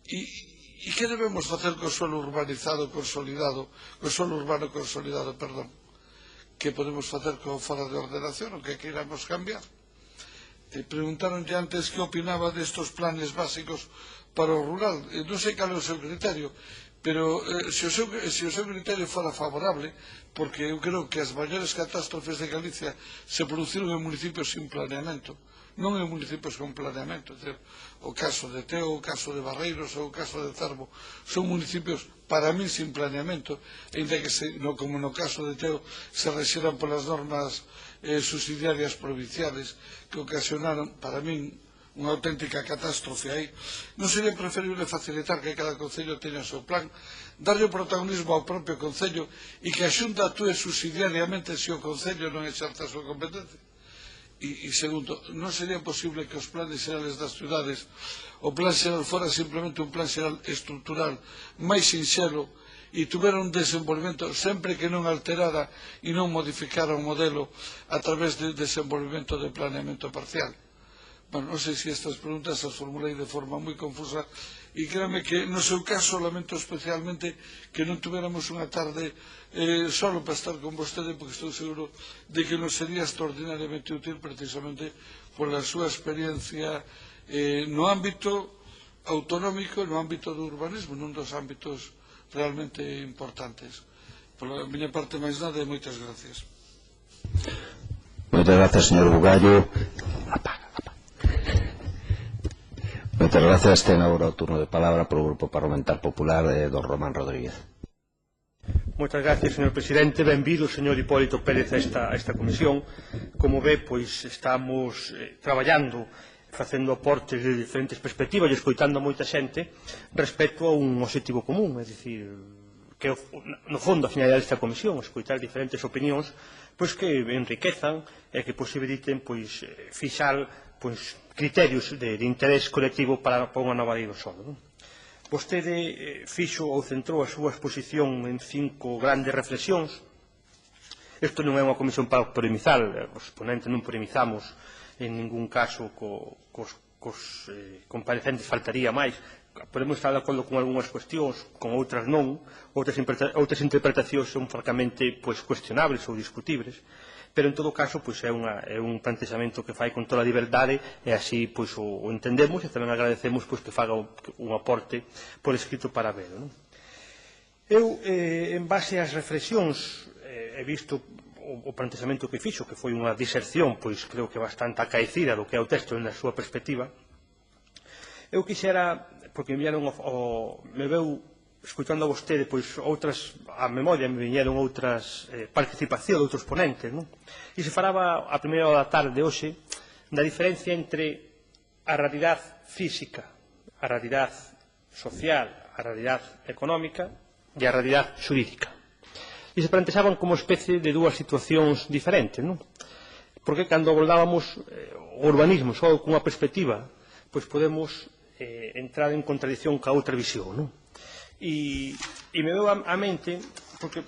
Speaker 5: E que debemos facer co suelo urbanizado consolidado, co suelo urbano consolidado, perdón? Que podemos facer co fora de ordenación, o que queiramos cambiar? Preguntaronlle antes que opinaba destos planes básicos para o rural. Non sei cal é o seu criterio, pero se o seu criterio fora favorable, porque eu creo que as maiores catástrofes de Galicia se produciron en municipios sin planeamento, non en municipios con planeamento. O caso de Teo, o caso de Barreiros ou o caso de Cervo son municipios para min sin planeamento, ainda que como no caso de Teo se rexeran polas normas subsidiarias provinciales que ocasionaron para min unha auténtica catástrofe aí. Non sería preferible facilitar que cada concello teña o seu plan, darlle o protagonismo ao propio concello e que a Xunta actúe subsidiariamente se o concello non exerce a súa competencia? E segundo, non sería posible que os planes xerales das ciudades, o plan xeral fora simplemente un plan xeral estrutural máis sinxelo e tuvera un desenvolvemento sempre que non alterara e non modificara o modelo a través de desenvolvemento de planeamento parcial? Bueno, non sei se estas preguntas as formulei de forma moi confusa e créame que no seu caso lamento especialmente que non tuviéramos unha tarde solo para estar con vostede, porque estou seguro de que nos sería extraordinariamente útil precisamente pola súa experiencia no ámbito autonómico, no ámbito do urbanismo, nun dos ámbitos realmente importantes. Por a miña parte máis nada e moitas gracias.
Speaker 1: Moitas gracias, señor Bugallo. Moitas gracias. Ten agora o turno de palabra polo Grupo Parlamentar Popular don Román Rodríguez.
Speaker 6: Moitas gracias, señor presidente. Benvido, señor Hipólito Pérez, a esta comisión. Como ve, pois estamos traballando, facendo aportes de diferentes perspectivas e escoitando a moita xente respecto a un objetivo común, é dicir, que no fondo a finalidade desta comisión, escoitar diferentes opinións, pois que enriquezan e que posibiliten pois fixar pois criterios de interés colectivo para unha nova lei do solo. Vostede fixo ou centrou a súa exposición en 5 grandes reflexións. Isto non é unha comisión para polemizar, os ponentes non polemizamos en ningún caso cos comparecentes faltaría máis. Podemos estar de acordo con algunhas cuestións, con outras non, outras interpretacións son francamente cuestionables ou discutibles, pero en todo caso é un plantexamento que fai con toda a liberdade e así o entendemos e tamén agradecemos que faga un aporte por escrito para velo. Eu, en base ás reflexións, he visto o plantexamento que fixo, que foi unha diserción, creo que bastante acaecida do que é o texto na súa perspectiva. Eu quixera, porque me veu escoitando a vostede, outras, a memoria me viñeron outras participacións de outros ponentes, e se falaba a primeira hora da tarde de hoxe da diferencia entre a realidade física, a realidade social, a realidade económica e a realidade xurídica. E se plantexaban como especie de dúas situacións diferentes, porque cando abordábamos o urbanismo só cunha perspectiva, podemos entrar en contradición ca outra visión, e me veu á mente, porque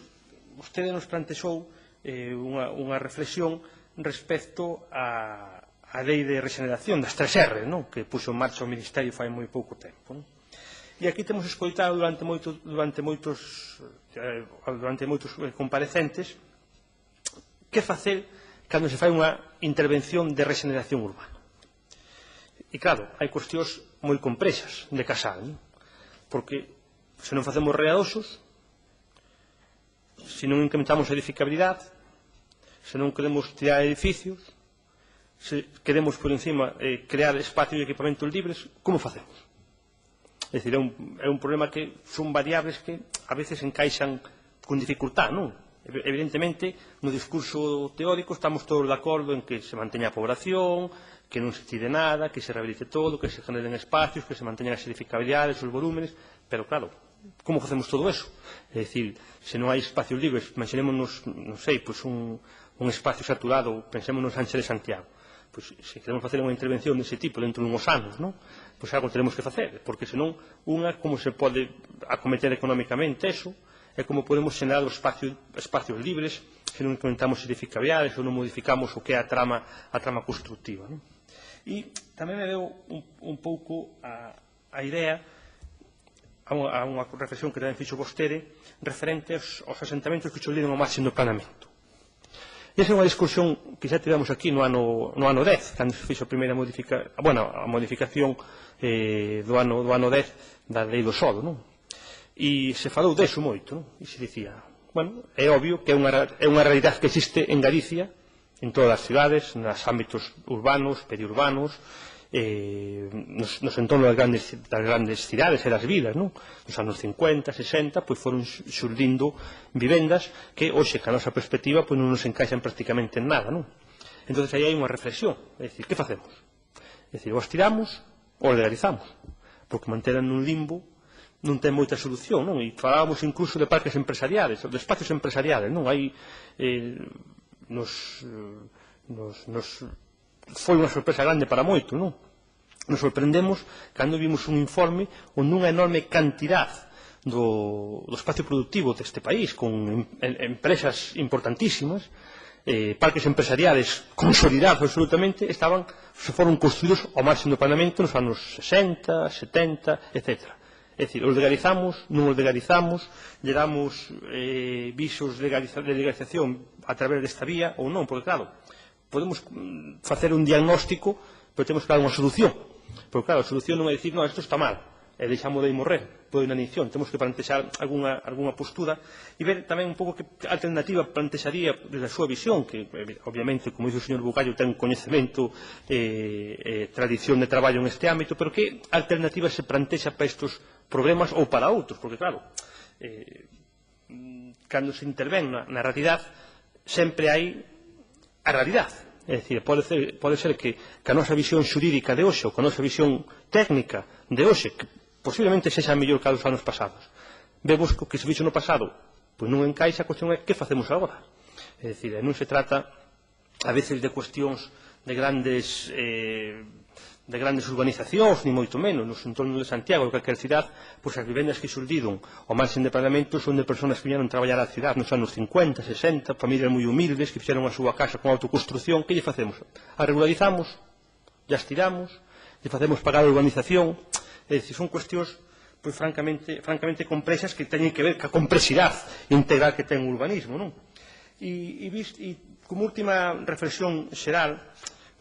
Speaker 6: vostede nos plantexou unha reflexión respecto á lei de regeneración das 3R, que puxo en marcha o Ministerio fai moi pouco tempo. E aquí temos escoitado durante moitos comparecentes que facer cando se fai unha intervención de regeneración urbana. E claro, hai cuestións moi complexas de casar, porque se non facemos readoxos, se non incrementamos a edificabilidade, se non queremos tirar edificios, se queremos por encima crear espacios e equipamentos libres, como facemos? É dicir, é un problema que son variables que a veces encaixan con dificultad, non? Evidentemente, no discurso teórico estamos todos de acordo en que se manteña a población, que non se tire nada, que se rehabilite todo, que se generen espacios, que se manteñan as edificabilidades, os volúmenes, pero claro, como facemos todo eso? É dicir, se non hai espacios libres, imaginémonos, non sei, un espacio saturado, pensémonos en Sánchez de Santiago. Se queremos facer unha intervención dese tipo dentro de uns anos, algo teremos que facer, porque senón, como se pode acometer económicamente eso, é como podemos xenerar os espacios libres se non incrementamos edificabilidades ou non modificamos o que é a trama constructiva. E tamén me deu un pouco a idea, a unha reflexión que tamén fixo vostede, referente aos asentamentos que xoldiron ao marxen do planeamento. E esa é unha discusión que xa tivemos aquí no ano 10, cando se fixo a primeira modificación do ano 10 da lei do solo, e se falou deso moito, e se dicía, é obvio que é unha realidade que existe en Galicia, en todas as cidades, nos ámbitos urbanos, periurbanos, nos entornos das grandes cidades e das vilas, nos anos 50, 60, foron xurdindo vivendas que hoxe, ca nosa perspectiva, non nos encaixan prácticamente en nada. Entón, aí hai unha reflexión, é dicir, que facemos? É dicir, ou as tiramos ou legalizamos, porque manteran nun limbo non ten moita solución, e falábamos incluso de parques empresariales, de espacios empresariales, foi unha sorpresa grande para moito, nos sorprendemos cando vimos un informe onde unha enorme cantidad do espacio productivo deste país, con empresas importantísimas, parques empresariales consolidados absolutamente, se foron construídos ao marxen do planeamento nos anos 60, 70, etc. É dicir, os legalizamos, non os legalizamos, lle damos visos de legalización a través desta vía ou non, porque claro, podemos facer un diagnóstico, pero temos que dar unha solución. Porque claro, a solución non é dicir, isto está mal, e deixamos de morrer por inanición. Temos que plantexar algunha postura e ver tamén un pouco que alternativa plantexaría desde a súa visión, que obviamente, como dice o señor Bugallo, ten coñecemento e tradición de traballo en este ámbito, pero que alternativa se plantexa para estes problemas ou para outros, porque claro, cando se intervén na realidade, sempre hai a realidade. É dicir, pode ser que a nosa visión xurídica de hoxe ou que a nosa visión técnica de hoxe, que posiblemente sexa mellor que a dos anos pasados, vemos que o que se fixo no pasado non encaixa, a cuestión é que facemos agora. É dicir, non se trata a veces de cuestións de grandes urbanizacións, ni moito menos, nos entornos de Santiago, de calquer cidade, as vivendas que xurdiron ao marxen de planeamento son de persoas que viñeron traballar á cidade nos anos 50, 60, familias moi humildes que fixeron a súa casa con autoconstrucción. Que lle facemos? A regularizamos, ya estiramos, lle facemos pagar a urbanización. É dicir, son cuestións pois, francamente complexas que teñen que ver ca complexidade integral que ten o urbanismo, non? E como última reflexión xeral,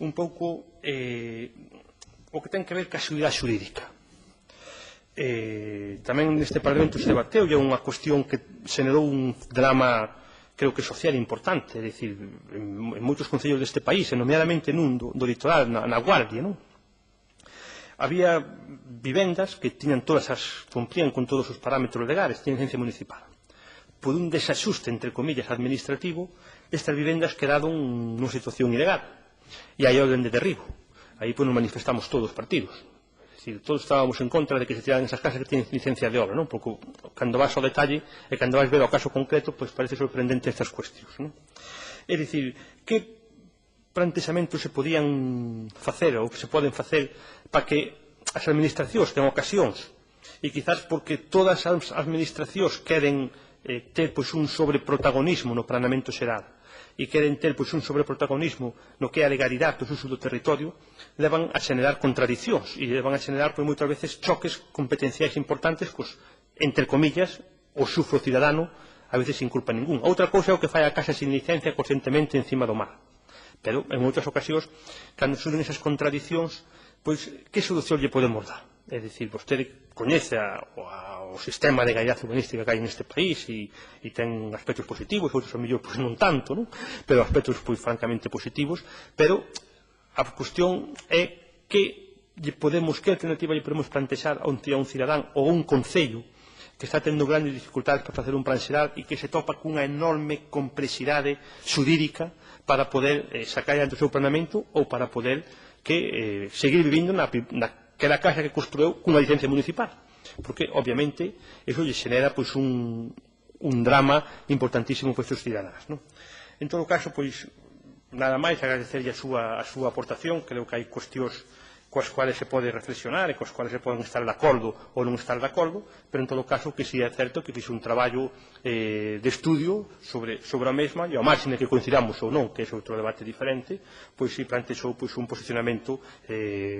Speaker 6: un pouco o que ten que ver ca seguridade xurídica. Tamén neste Parlamento se debateu e é unha cuestión que generou un drama creo que social importante, é dicir, en moitos concellos deste país, e nomeadamente nun do litoral, na Guardia, non? Había vivendas que cumplían con todos os parámetros legais, tiñan licencia municipal. Por un desaxuste, entre comillas, administrativo, estas vivendas quedaron nunha situación ilegal. E hai orden de derribo. Aí nos manifestamos todos os partidos. É dicir, todos estábamos en contra de que se tiraran esas casas que tienen licencia de obra, non? Porque cando vas ao detalle e cando vas ver ao caso concreto, pois parece sorprendente estas cuestións, non? É dicir, que plantexamentos se podían facer ou que se poden facer para que as administracións ten ocasións e quizás porque todas as administracións queren ter un sobreprotagonismo no planeamento xeral e queren ter un sobreprotagonismo no que é a legalidade do uso do territorio, levan a xenerar contradicións e levan a xenerar moitas veces choques competenciais importantes entre comillas o sufro cidadano a veces sin culpa ningún. Outra cousa é o que fai a casa sin licencia conscientemente encima do mar. Pero, en moitas ocasións, cando surgen esas contradicións, pois, que solución lle podemos dar? É dicir, vostede coñece o sistema de legalidade urbanística que hai neste país e ten aspectos positivos, outros a mellor pois non tanto, non? Pero aspectos pois francamente positivos, pero a cuestión é que alternativa lle podemos plantexar a un cidadán ou a un concello que está tendo grandes dificultades para facer un plan xeral e que se topa cunha enorme complexidade xurídica para poder sacar adiante o seu planeamento ou para poder seguir vivindo naquela casa que construiu cunha licencia municipal. Porque, obviamente, eso lle xenera un drama importantísimo para estes cidadáns. En todo caso, pois, nada máis, agradecerlle a súa aportación. Creo que hai cuestións coas cuales se pode reflexionar e coas cuales se poden estar de acordo ou non estar de acordo, pero en todo caso que si é certo que fixe un traballo de estudio sobre a mesma e ao máximo que coincidamos ou non, que é outro debate diferente, pois si plantexou un posicionamento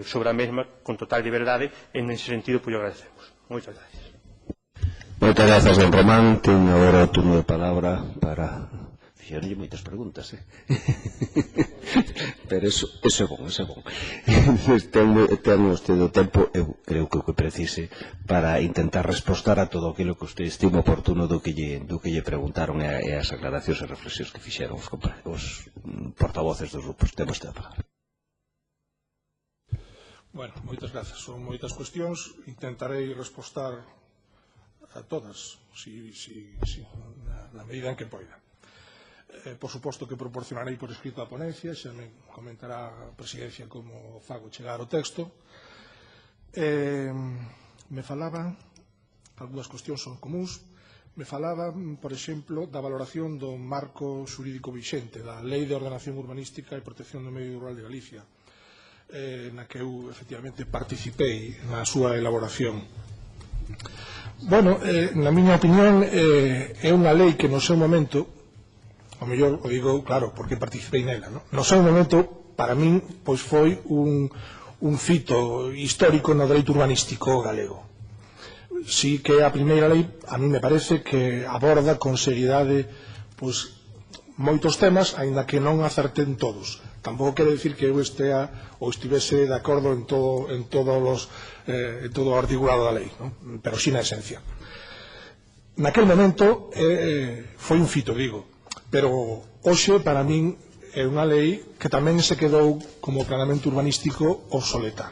Speaker 6: sobre a mesma con total liberdade, en ese sentido pois agradecemos. Moitas gracias.
Speaker 1: Moitas grazas, don Román. Ten agora o turno de palabra para... Fixeronlle moitas preguntas, pero eso é bon, eso é bon. Ten usted o tempo, eu creo que o que precise para intentar respostar a todo aquilo que usted estima oportuno do que lle preguntaron e as aclaracións e reflexións que fixeron os portavoces dos grupos. Ten usted a palabra.
Speaker 2: Bueno, moitas grazas. Son moitas cuestións. Intentarei respostar a todas, na medida en que poida. Por suposto que proporcionarei por escrito a ponencia, xa me comentará a Presidencia como fago chegar o texto. Me falaban, algunhas cuestións son comuns, me falaban, por exemplo, da valoración do marco xurídico vixente, da Lei de Ordenación Urbanística e Protección do Medio Rural de Galicia, na que eu, efectivamente, participei na súa elaboración. Bueno, na miña opinión, é unha lei que no seu momento, ao mellor o digo, claro, porque participei nela, no seu momento, para min, pois foi un fito histórico no dereito urbanístico galego. Si que a primeira lei, a mí me parece que aborda con seriedade pois moitos temas, aínda que non acerten todos. Tampouco quero dicir que eu estea ou estivese de acordo en todo o articulado da lei, pero si na esencia. Naquel momento foi un fito, digo, pero hoxe para min é unha lei que tamén se quedou como planeamento urbanístico obsoleta.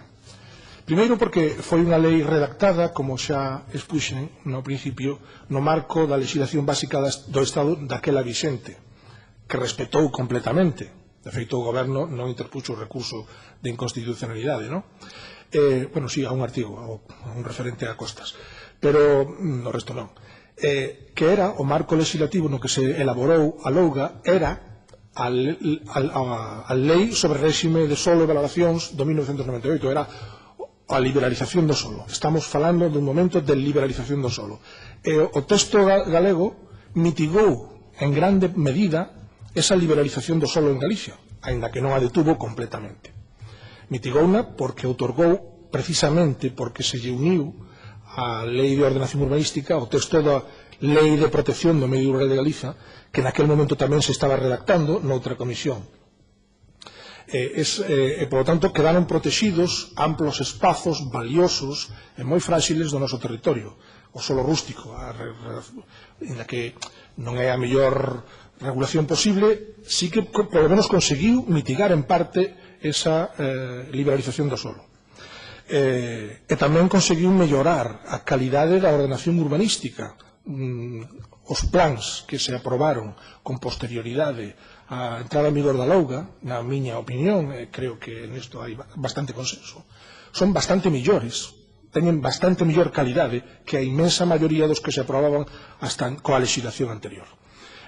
Speaker 2: Primeiro porque foi unha lei redactada, como xa expuxen no principio, no marco da legislación básica do Estado daquela vixente, que respetou completamente. De feito, o Goberno non interpuxo o recurso de inconstitucionalidade, non? Bueno, sí, a un artigo, a un referente a costas, pero no resto non. Que era o marco legislativo no que se elaborou a louga, era a lei sobre réxime de solo e valoracións do 1998, era a liberalización do solo. Estamos falando dun momento de liberalización do solo. E o texto galego mitigou en grande medida esa liberalización do solo en Galicia, aínda que non a detuvo completamente. Mitigouna porque outorgou, precisamente porque se lle uniu a Lei de Ordenación Urbanística, o texto da Lei de Protección do Medio Rural de Galiza, que naquel momento tamén se estaba redactando noutra comisión. Por lo tanto, quedaron protegidos amplos espazos valiosos e moi frágiles do noso territorio. O solo rústico, na que non é a mellor regulación posible, sí que, por lo menos, conseguiu mitigar en parte esa liberalización do solo. E tamén conseguiu mellorar a calidade da ordenación urbanística. Os plans que se aprobaron con posterioridade a entrada en vigor da Louga, na miña opinión, creo que nesto hai bastante consenso, son bastante millores, teñen bastante mellor calidade que a inmensa maioría dos que se aprobaban hasta coa legislación anterior.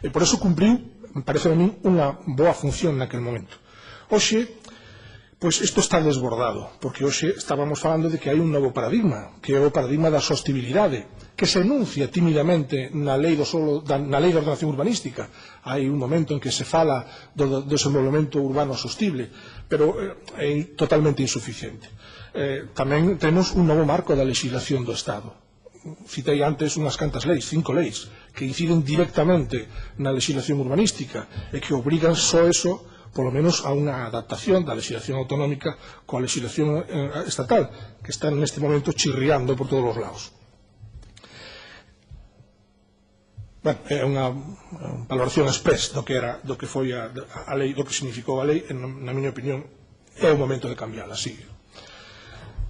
Speaker 2: E por eso cumpriu, me parece a mí, unha boa función naquel momento. Hoxe, pois isto está desbordado, porque hoxe estábamos falando de que hai un novo paradigma, que é o paradigma da sostibilidade, que se enuncia tímidamente na lei de ordenación urbanística. Hai un momento en que se fala do desenvolvemento urbano sostible, pero é totalmente insuficiente. Tamén temos un novo marco da legislación do Estado. Citei antes unhas cantas leis, 5 leis, que inciden directamente na legislación urbanística e que obrigan só eso, polo menos, a unha adaptación da legislación autonómica coa legislación estatal, que está neste momento chirriando por todos os lados. Bueno, é unha valoración express do que foi a lei, do que significou a lei, na miña opinión, é o momento de cambiarla, sí.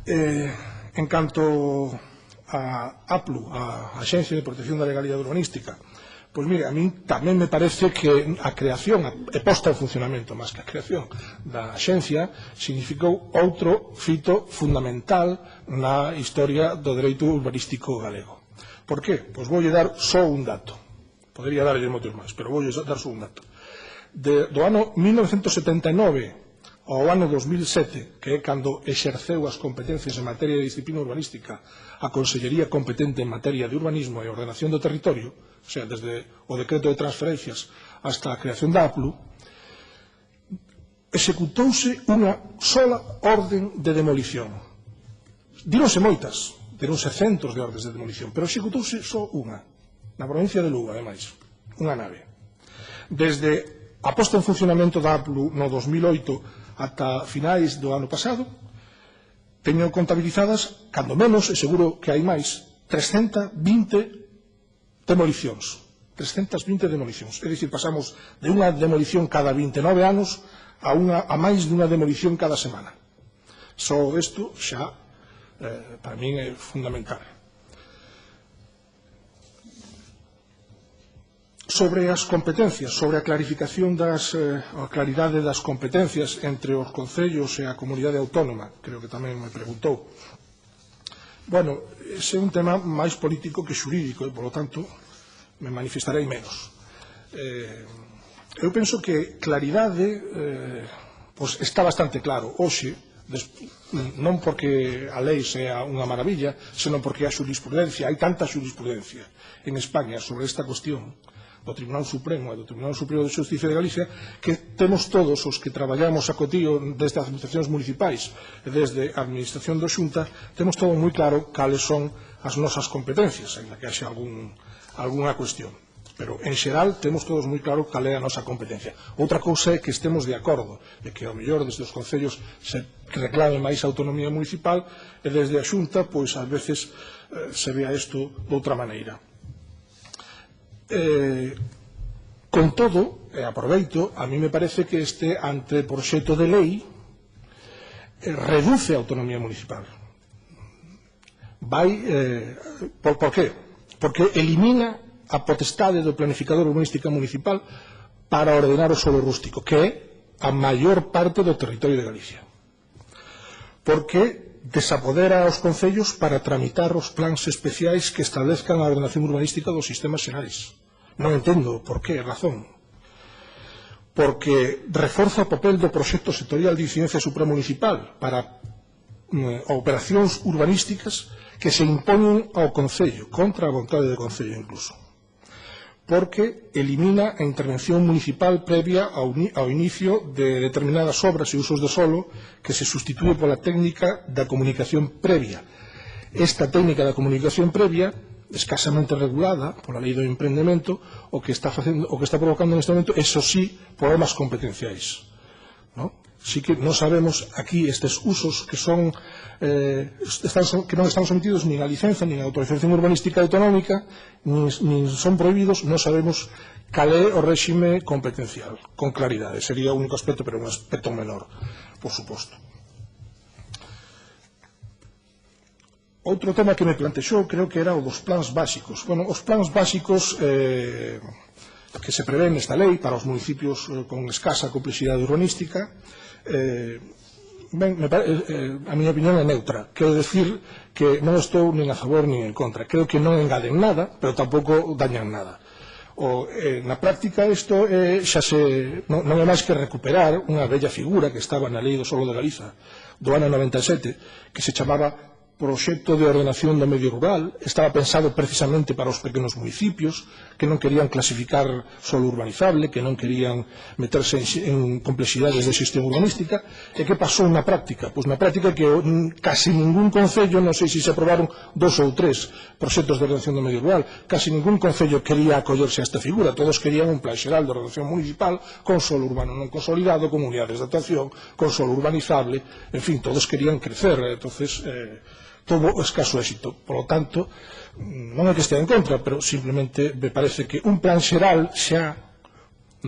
Speaker 2: En canto a APLU, a Axencia de Protección da Legalidade Urbanística, pois mire, a min tamén me parece que a creación, e posta en funcionamento, máis que a creación da Axencia, significou outro fito fundamental na historia do dereito urbanístico galego. Por qué? Pois voulle dar só un dato. Podería darlle moitos máis, pero voulle dar só un dato. Do ano 1979 ao ano 2007, que é cando exerceu as competencias en materia de disciplina urbanística a Consellería competente en materia de urbanismo e ordenación do territorio, o sea, desde o decreto de transferencias hasta a creación da APLU, executouse unha sola orden de demolición. Díronse moitas, díronse centos de ordes de demolición, pero executouse só unha, na provincia de Lugo, ademais, unha nave. Desde a posta en funcionamento da APLU no 2008 ata finais do ano pasado, teño contabilizadas, cando menos, e seguro que hai máis, 320 demolicións. 320 demolicións. É dicir, pasamos de unha demolición cada 29 anos a máis de unha demolición cada semana. Só isto xa, para min, é fundamental. Sobre as competencias, sobre a clarificación a claridade das competencias entre os concellos e a comunidade autónoma, creo que tamén me preguntou. Bueno, ese é un tema máis político que xurídico e, polo tanto, me manifestarei menos. Eu penso que claridade está bastante claro. Hoxe, non porque a lei sea unha maravilla, senón porque a xurisprudencia, hai tanta xurisprudencia en España sobre esta cuestión do Tribunal Supremo e do Tribunal Superior de Xusticia de Galicia, que temos todos os que traballamos a cotío desde as administracións municipais e desde a administración da Xunta, temos todo moi claro cales son as nosas competencias, ainda que haxa algunha cuestión. Pero, en xeral, temos todos moi claro cal é a nosa competencia. Outra cousa é que estemos de acordo, de que, ao mellor, desde os concellos se reclame máis autonomía municipal e desde a Xunta, pois, ás veces, se vea isto de outra maneira. Con todo, e aproveito, a mí me parece que este anteproxecto de lei reduce a autonomía municipal. Por qué? Porque elimina a potestade do planificador urbanística municipal para ordenar o solo rústico, que é a maior parte do territorio de Galicia. Porque desapodera aos concellos para tramitar os plans especiais que establezcan a ordenación urbanística dos sistemas xerais. Non entendo por que razón. Porque reforza o papel do proxecto sectorial de incidencia supramunicipal para operacións urbanísticas que se impoñen ao concello, contra a vontade do concello incluso. porque elimina a intervención municipal previa ao inicio de determinadas obras e usos de solo, que se substitúe pola técnica da comunicación previa. Esta técnica da comunicación previa, escasamente regulada pola lei do emprendemento, o que está provocando neste momento, eso sí, problemas competenciais, ¿no? Sí que non sabemos aquí estes usos que non están sometidos nin a licenza nin a autorización urbanística autonómica, nin son prohibidos, non sabemos cal é o réxime competencial, con claridade. Sería o único aspecto, pero un aspecto menor, por suposto. Outro tema que me plantexou, creo que era o dos plans básicos. Bueno, os plans básicos que se prevén nesta lei para os municipios con escasa complexidade urbanística, a miña opinión é neutra. Quero decir que non estou nin a favor nin en contra. Creo que non engaden nada, pero tampouco dañan nada. Na práctica isto non é máis que recuperar unha bella figura que estaba na Lei do Solo de Galiza do ano 97, que se chamaba Proxecto de Ordenación do Medio Rural. Estaba pensado precisamente para os pequenos municipios que non querían clasificar solo urbanizable, que non querían meterse en complexidades de xestión urbanística. E que pasou na práctica? Pois na práctica que casi ningún concello, non sei se se aprobaron 2 ou 3 proxectos de ordenación do medio rural, casi ningún concello quería acollerse a esta figura. Todos querían un plan xeral de ordenación municipal con solo urbano non consolidado, con unidades de actuación, con solo urbanizable, en fin, todos querían crecer. Entonces, todo escaso éxito. Por lo tanto, non é que estea en contra, pero simplemente me parece que un plan xeral xa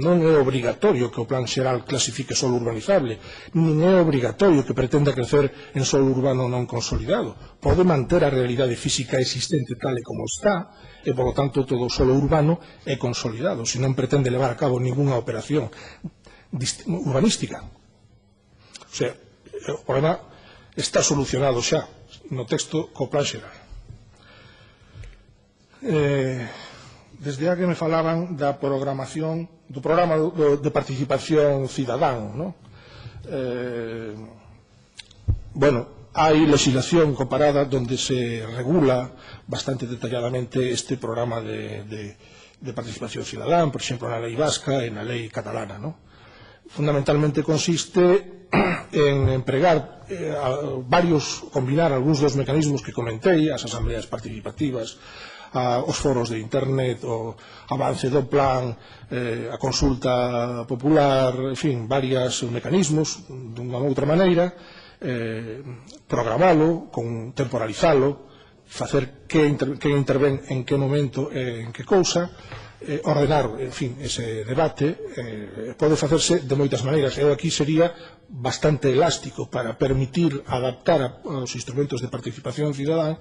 Speaker 2: non é obrigatorio que o plan xeral clasifique solo urbanizable, nin é obrigatorio que pretenda crecer en solo urbano non consolidado. Pode manter a realidade física existente tal e como está, e, por lo tanto, todo solo urbano é consolidado, se non pretende levar a cabo ninguna operación urbanística. O sea, o problema está solucionado xa no texto co plan xeral. Desde a que me falaban da programación do programa de participación cidadán, ¿no? Bueno, hai legislación comparada donde se regula bastante detalladamente este programa de participación cidadán, por exemplo, na lei vasca e na lei catalana, ¿no? Fundamentalmente consiste en empregar combinar algúns dos mecanismos que comentei, as asambleas participativas, os foros de internet, o avance do plan, a consulta popular, en fin, varios mecanismos, dunha outra maneira, programalo, temporalizalo, facer que intervén en que momento e en que cousa, ordenar, en fin, ese debate. Pode facerse de moitas maneiras. Eu aquí sería bastante elástico para permitir adaptar os instrumentos de participación cidadán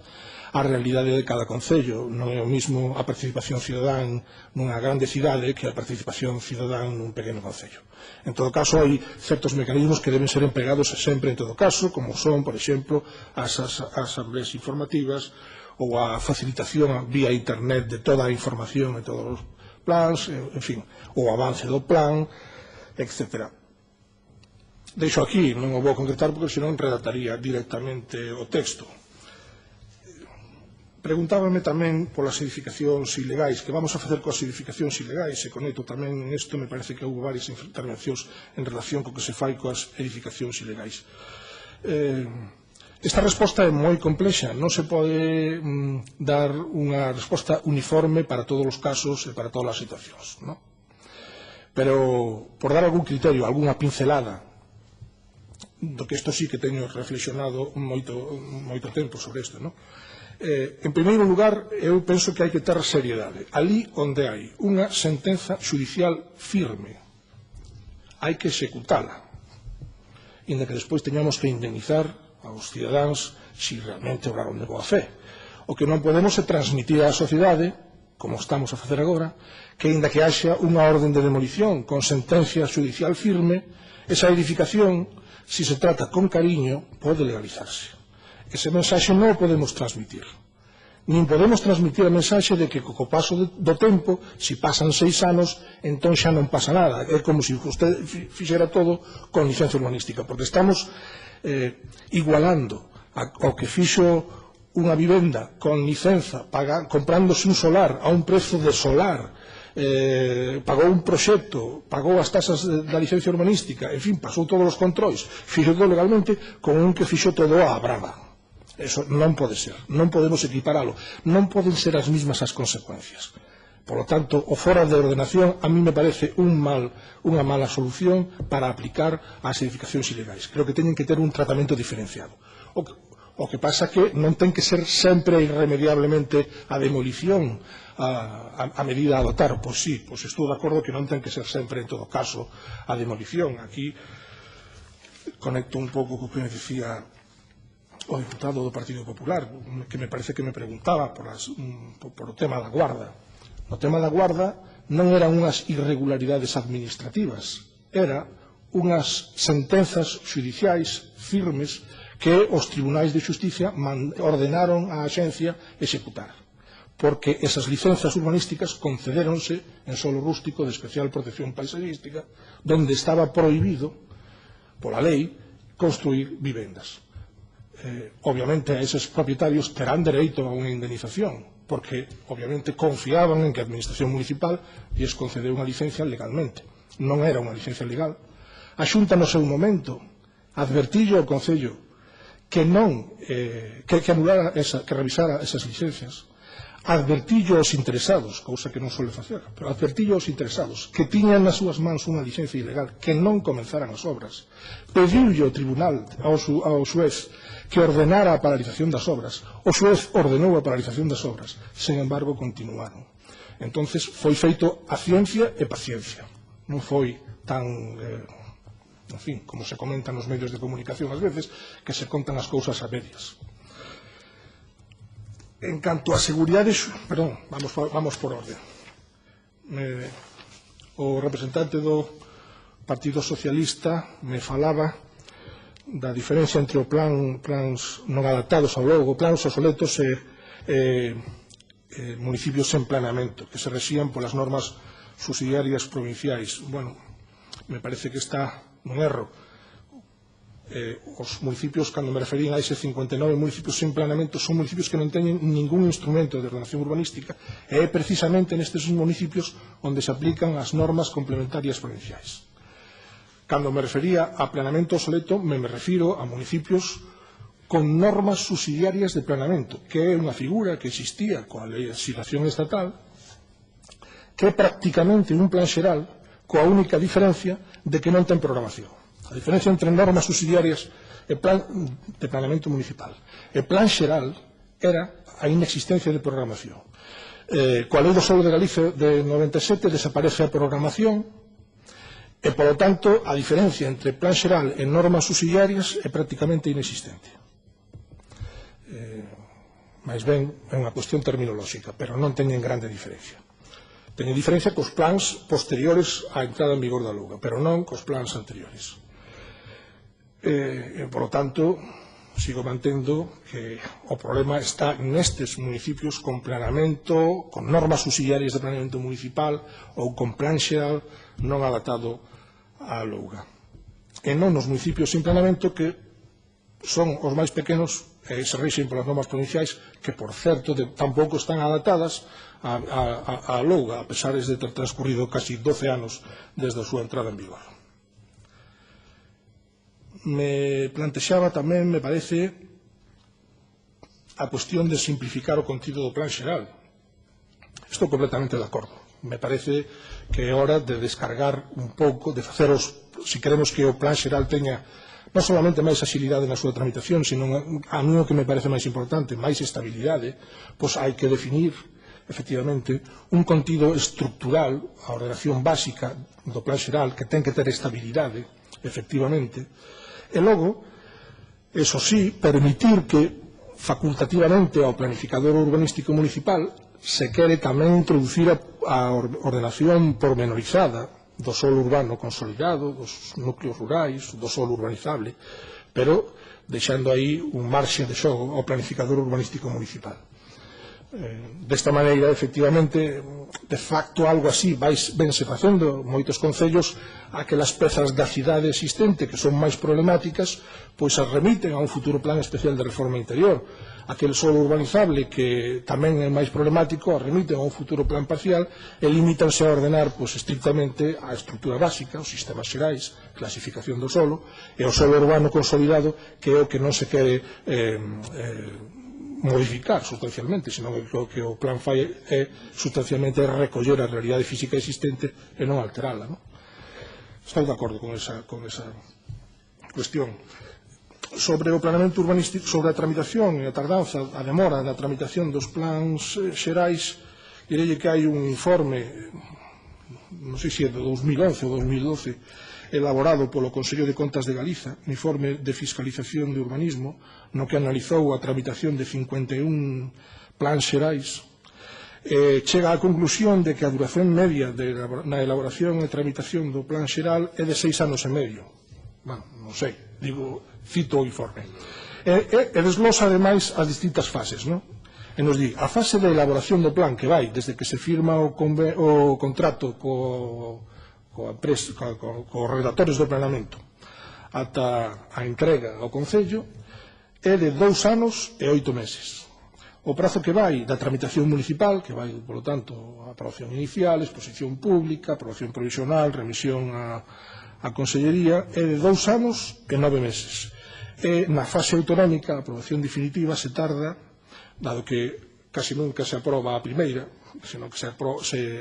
Speaker 2: á realidade de cada concello. Non é o mismo a participación cidadán nunha grande cidade que a participación cidadán nun pequeno concello. En todo caso, hai certos mecanismos que deben ser empregados sempre en todo caso, como son, por exemplo, as asambleas informativas ou a facilitación vía internet de toda a información e todos os plans, en fin, o avance do plan, etc. Deixo aquí, non o vou concretar porque senón redactaría directamente o texto. Preguntábame tamén polas edificacións ilegais, que vamos a facer coas edificacións ilegais, e conecto tamén isto, me parece que houve varias intervencións en relación co que se fai coas edificacións ilegais. Esta resposta é moi complexa, non se pode dar unha resposta uniforme para todos os casos e para todas as situacións, non? Pero, por dar algún criterio, algunha pincelada, do que isto sí que teño reflexionado moito tempo sobre isto, non? En primeiro lugar, eu penso que hai que ter seriedade. Ali onde hai unha sentenza judicial firme, hai que executala, inda que despois teñamos que indemnizar aos cidadáns se realmente obraron de boa fe. O que non podemos é transmitir á sociedade, como estamos a facer agora, que inda que haxa unha orden de demolición con sentencia judicial firme, esa edificación, se se trata con cariño, pode legalizarse. Ese mensaxe non o podemos transmitir. Nin podemos transmitir a mensaxe de que co paso do tempo, se pasan 6 anos, entón xa non pasa nada. É como se usted fixera todo con licencia urbanística, porque estamos igualando ao que fixo unha vivenda con licenza, comprándose un solar a un prezo de solar, pagou un proxecto, pagou as tasas da licencia urbanística, en fin, pasou todos os controis, fixo todo legalmente, con un que fixo todo a brava. Eso non pode ser, non podemos equiparalo, non poden ser as mismas as consecuencias. Por lo tanto, o fora de ordenación a mí me parece unha mala solución para aplicar as edificacións ilegais. Creo que teñen que ter un tratamento diferenciado. O que pasa que non ten que ser sempre irremediablemente a demolición a medida a adoptar. Pois sí, pois estou de acordo que non ten que ser sempre en todo caso a demolición. Aquí conecto un pouco co que me decía o diputado do Partido Popular, que me parece que me preguntaba por o tema da guarda. O tema da guarda non eran unhas irregularidades administrativas, era unhas sentenzas judiciais firmes que os tribunais de justicia ordenaron á axencia executar, porque esas licenzas urbanísticas concedéronse en solo rústico de especial protección paisajística, donde estaba prohibido, pola lei, construir vivendas. Obviamente, esos propietarios terán dereito a unha indemnización, porque, obviamente, confiaban en que a Administración Municipal lles concedeu unha licencia legalmente. Non era unha licencia legal. A Xunta, no seu momento, advertillo ao Concello que anulara que revisara esas licencias, advertillo aos interesados, cousa que non suele facer, pero advertillo aos interesados que tiñan nas súas mans unha licencia ilegal, que non comenzaran as obras, pediulle ao tribunal, ao xuez, que ordenara a paralización das obras. O xuez ordenou a paralización das obras, sen embargo continuaron. Entonces foi feito a ciencia e paciencia, non foi tan en fin, como se comenta nos medios de comunicación ás veces, que se contan as cousas a medias. En canto a seguridade, perdón, vamos por orden. O representante do Partido Socialista me falaba da diferencia entre o plans non adaptados ao logo, plans obsoletos e municipios en planeamento, que se rexían polas normas subsidiarias provinciais. Bueno, me parece que está un erro. Os municipios, cando me referín a ese 59 municipios sen planeamento, son municipios que non teñen ningún instrumento de ordenación urbanística, e é precisamente nestes municipios onde se aplican as normas complementarias provinciais. Cando me refería a planeamento obsoleto, me refiro a municipios con normas subsidiarias de planeamento, que é unha figura que existía coa legislación estatal, que é prácticamente un plan xeral, coa única diferencia de que non ten programación. A diferencia entre normas subsidiarias e plan de planeamento municipal. E plan xeral era a inexistencia de programación. Coa Lei do Solo de Galicia de 97 desaparece a programación e, polo tanto, a diferencia entre plan xeral e normas subsidiarias é prácticamente inexistente. Mais ben, é unha cuestión terminolóxica, pero non teñen grande diferencia. Teñen diferencia cos plans posteriores á entrada en vigor da LUGA, pero non cos plans anteriores. Por lo tanto, sigo mantendo que o problema está nestes municipios con planeamento, con normas subsidiarias de planeamento municipal ou con plan xeral non adaptado á LUGA. E non nos municipios sin planeamento, que son os máis pequenos e se rexen polas normas provinciais, que, por certo, tampouco están adaptadas á LUGA, a pesar de ter transcurrido casi 12 anos desde a súa entrada en vigor. Me plantexaba tamén, me parece, a cuestión de simplificar o contido do plan xeral. Estou completamente de acordo. Me parece que é hora de descargar un pouco, de faceros, se queremos que o plan xeral teña non solamente máis axilidade na súa tramitación, sino a mí o que me parece máis importante, máis estabilidade, pois hai que definir, efectivamente, un contido estructural, a ordenación básica do plan xeral, que ten que ter estabilidade, efectivamente, e logo, eso sí, permitir que facultativamente ao planificador urbanístico municipal se quere tamén introducir a ordenación pormenorizada do solo urbano consolidado, dos núcleos rurais, do solo urbanizable, pero deixando aí un marxe de xogo ao planificador urbanístico municipal. Desta maneira, efectivamente, de facto, algo así vense facendo moitos concellos. Aquelas pezas da cidade existente que son máis problemáticas, pois as remiten a un futuro plan especial de reforma interior. Aquel solo urbanizable que tamén é máis problemático, as remiten a un futuro plan parcial e limítanse a ordenar estrictamente a estrutura básica, os sistemas xerais, clasificación do solo, e o solo urbano consolidado, que é o que non se quere modificar sustancialmente, senón que o plan fai é sustancialmente recoller a realidade física existente e non alterala. Estou de acordo con esa cuestión. Sobre o planeamento urbanístico, sobre a tramitación e a tardanza, a demora da tramitación dos plans xerais, direi que hai un informe, non sei se é de 2011 ou 2012, elaborado polo Consello de Contas de Galiza, un informe de fiscalización de urbanismo, no que analizou a tramitación de 51 plans xerais, chega á conclusión de que a duración media na elaboración e tramitación do plan xeral é de 6 anos e medio. Non sei, cito o informe. E desglosa, ademais, as distintas fases, e nos di, a fase de elaboración do plan, que vai desde que se firma o contrato cos redactores do planeamento ata a entrega ao Concello, é de 2 anos e 8 meses. O prazo que vai da tramitación municipal, que vai, polo tanto, a aprobación inicial, exposición pública, aprobación provisional, remisión a Consellería, é de 2 anos e 9 meses. E na fase autonómica, a aprobación definitiva se tarda, dado que casi nunca se aproba a primeira, senón que se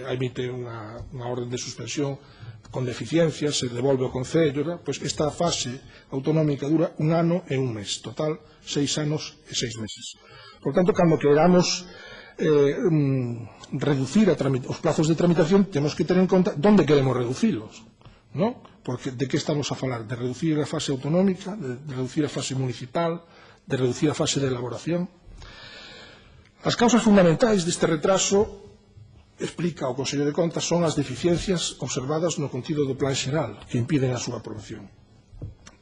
Speaker 2: emite unha orden de suspensión con deficiencias, se devolve ao Concello, pois esta fase autonómica dura 1 ano e 1 mes, total 6 anos e 6 meses. Por tanto, cando queramos reducir os plazos de tramitación, temos que ter en conta onde queremos reducilos, porque de que estamos a falar? De reducir a fase autonómica, de reducir a fase municipal, de reducir a fase de elaboración. As causas fundamentais deste retraso, explica o Consello de Contas, son as deficiencias observadas no contido do plan xeral que impiden a súa aprobación.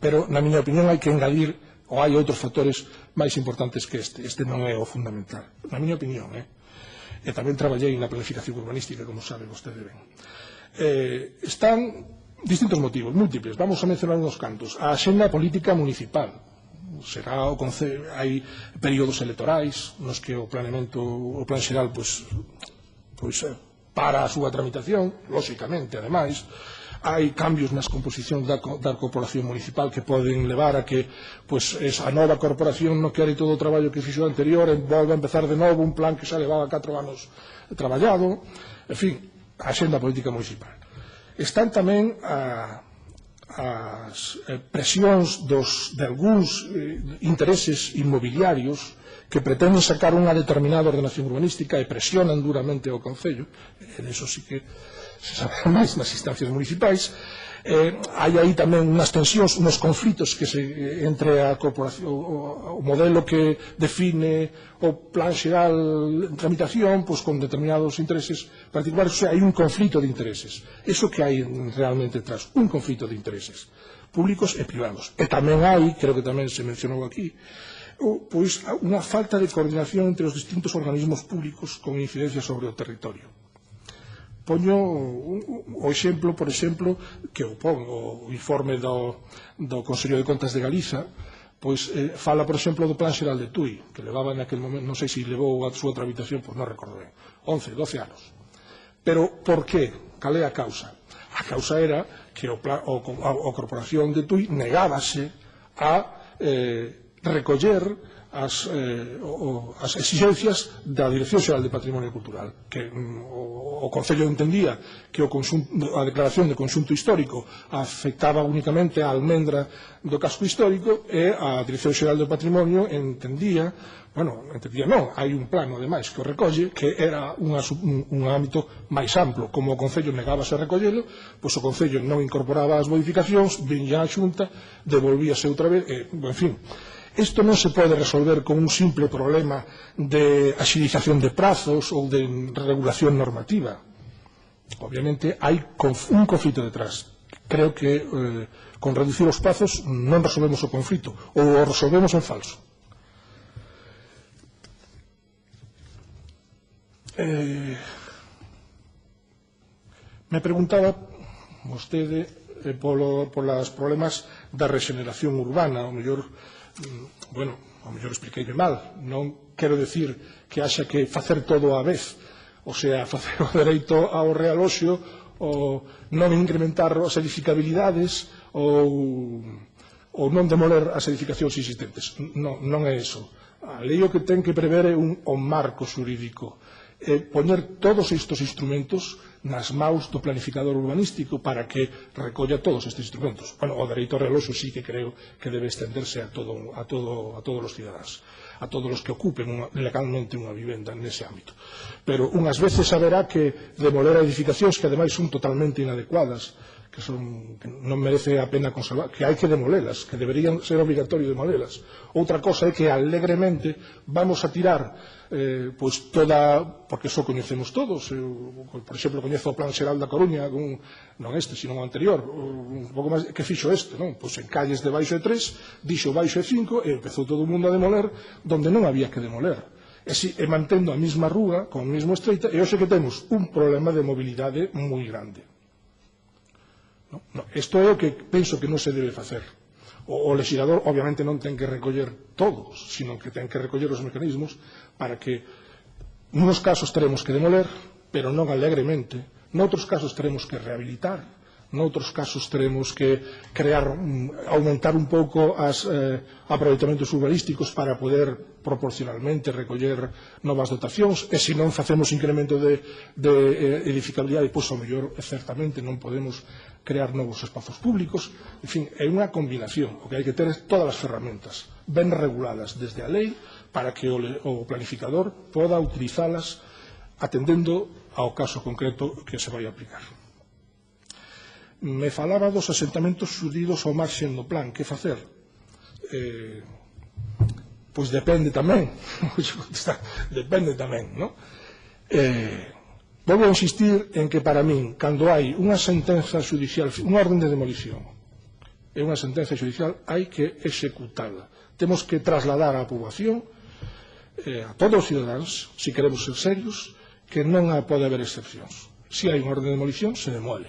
Speaker 2: Pero, na miña opinión, hai que engadir, ou hai outros factores máis importantes que este non é o fundamental, na miña opinión. E tamén traballei na planificación urbanística, como sabe vostede ben. Están distintos motivos, múltiples, vamos a mencionar uns cantos. A axenda política municipal, hai períodos electorais nos que o plan xeral para a súa tramitación, lóxicamente, ademais, hai cambios nas composicións da corporación municipal que poden levar a que a nova corporación non quere todo o traballo que fixo anterior e volve a empezar de novo un plan que xa levaba 4 anos traballado. En fin, a axenda política municipal. Están tamén as presións de algúns intereses inmobiliarios que pretenden sacar unha determinada ordenación urbanística e presionan duramente ao Concello, e diso sí que se sabe máis nas instancias municipais. Hai aí tamén unhas tensións, uns conflitos entre a corporación, o modelo que define o plan xeral en tramitación con determinados intereses particulares. Hai un conflito de intereses. Iso que hai realmente detrás, un conflito de intereses públicos e privados. E tamén hai, creo que tamén se mencionou aquí, unha falta de coordinación entre os distintos organismos públicos con incidencia sobre o territorio. Poño o exemplo, por exemplo, que o informe do Consello de Contas de Galiza, fala, por exemplo, do Plan Xeral de Tui, que levaba naquel momento, non sei se levou a súa tramitación, non recordo ben, 11, 12 anos. Pero, por que? Cal é a causa? A causa era que a Corporación de Tui negábase a recoller as exigencias da Dirección Xeral de Patrimonio Cultural, que o Concello entendía que a declaración de conxunto histórico afectaba únicamente a almendra do casco histórico, e a Dirección Xeral do Patrimonio entendía non, hai un plano ademais que o recolle, que era un ámbito máis amplo. Como o Concello negábase a recollelo, pois o Concello non incorporaba as modificacións, viña a Xunta, devolvíase outra vez, en fin. Isto non se pode resolver con un simple problema de axilización de prazos ou de regulación normativa. Obviamente hai un conflito detrás. Creo que con reducir os prazos non resolvemos o conflito, ou o resolvemos en falso. Me preguntaba vostede polos problemas da rexeneración urbana. Ao mellor, ao mellor expliqueime mal. Non quero decir que haxa que facer todo á vez, o sea, facer o dereito ao realoxo, ou non incrementar as edificabilidades, ou non demoler as edificacións existentes. Non é iso. A lei o que ten que prever é un marco xurídico, poñer todos estes instrumentos nas maus do planificador urbanístico para que recolla todos estes instrumentos. O dereito ao realoxo sí que creo que debe estenderse a todos os cidadáns, a todos os que ocupen legalmente unha vivenda nese ámbito. Pero unhas veces haberá que demoler edificacións que ademais son totalmente inadecuadas, que non merece a pena conservar, que hai que demolelas, que deberían ser obligatorios demolelas. Outra cosa é que alegremente vamos a tirar pois toda, porque só coñecemos todos, por exemplo, coñezo o Plan Xeral da Coruña, non este, sino o anterior, un pouco máis, que fixo este, non? Pois en calles de baixo de 3, dixo baixo de 5, e empezou todo o mundo a demoler donde non había que demoler. E mantendo a mesma rúa, con o mesmo estreita, e hoxe que temos un problema de mobilidade moi grande. Isto é o que penso que non se debe facer. O legislador obviamente non ten que recoller todos, sino que ten que recoller os mecanismos para que nunos casos teremos que demoler, pero non alegremente, noutros casos teremos que rehabilitar, noutros casos teremos que aumentar un pouco os aproveitamentos urbanísticos para poder proporcionalmente recoller novas dotacións, e se non facemos incremento de edificabilidade, pois ao mellor certamente non podemos crear novos espazos públicos. En fin, é unha combinación. O que hai que ter é todas as ferramentas ben reguladas desde a lei para que o planificador poda utilizalas atendendo ao caso concreto que se vai aplicar. Me falaba dos asentamentos xurdidos ao marxen do plan. Que facer? Pois depende tamén. Depende tamén, non? Volvo a insistir en que para min, cando hai unha sentenza judicial, unha orden de demolición e unha sentenza judicial, hai que executala. Temos que trasladar á poboación, a todos os cidadáns, se queremos ser serios, que non pode haber excepcións. Se hai unha orden de demolición, se demole.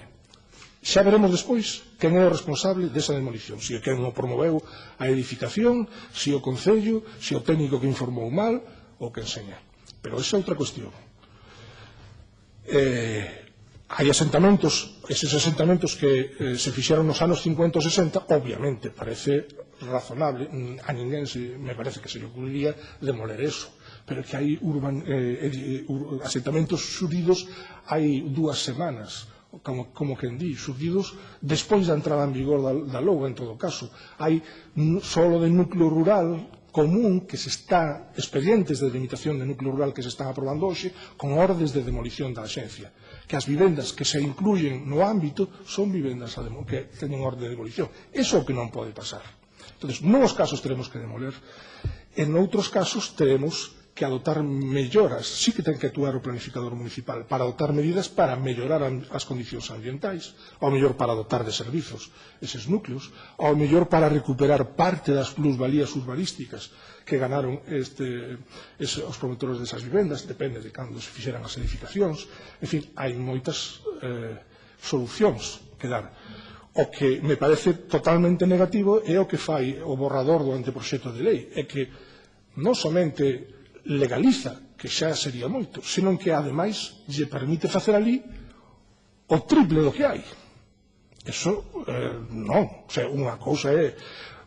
Speaker 2: Xa veremos despois quen é o responsable desa demolición, se quen o promoveu a edificación, se o Concello, se o técnico que informou mal, ou quen seña. Pero esa é outra cuestión. Hai asentamentos, eses asentamentos que se fixeron nos anos 50 ou 60, obviamente parece razonable, a ninguén me parece que se lle ocurriría demoler eso, pero que hai asentamentos xurdidos hai 2 semanas, como quen di, xurdidos despois da entrada en vigor da LOA, en todo caso. Hai solo de núcleo rural común que se está, expedientes de limitación de núcleo rural que se están aprobando hoxe con ordes de demolición da axencia, que as vivendas que se incluyen no ámbito son vivendas que teñen orde de demolición. Iso é o que non pode pasar. Entón, nuns casos teremos que demoler, en outros casos teremos que adoptar melloras. Sí que ten que actuar o planificador municipal para adoptar medidas para mellorar as condicións ambientais, ao mellor para dotar de servizos eses núcleos, ao mellor para recuperar parte das plusvalías urbanísticas que ganaron os promotores desas vivendas, depende de cando se fixeran as edificacións. En fin, hai moitas solucións que dar. O que me parece totalmente negativo é o que fai o borrador do anteproxecto de lei, é que non somente legaliza, que xa sería moito, senón que ademais lle permite facer ali o triple do que hai. Eso non, o sea, unha cousa é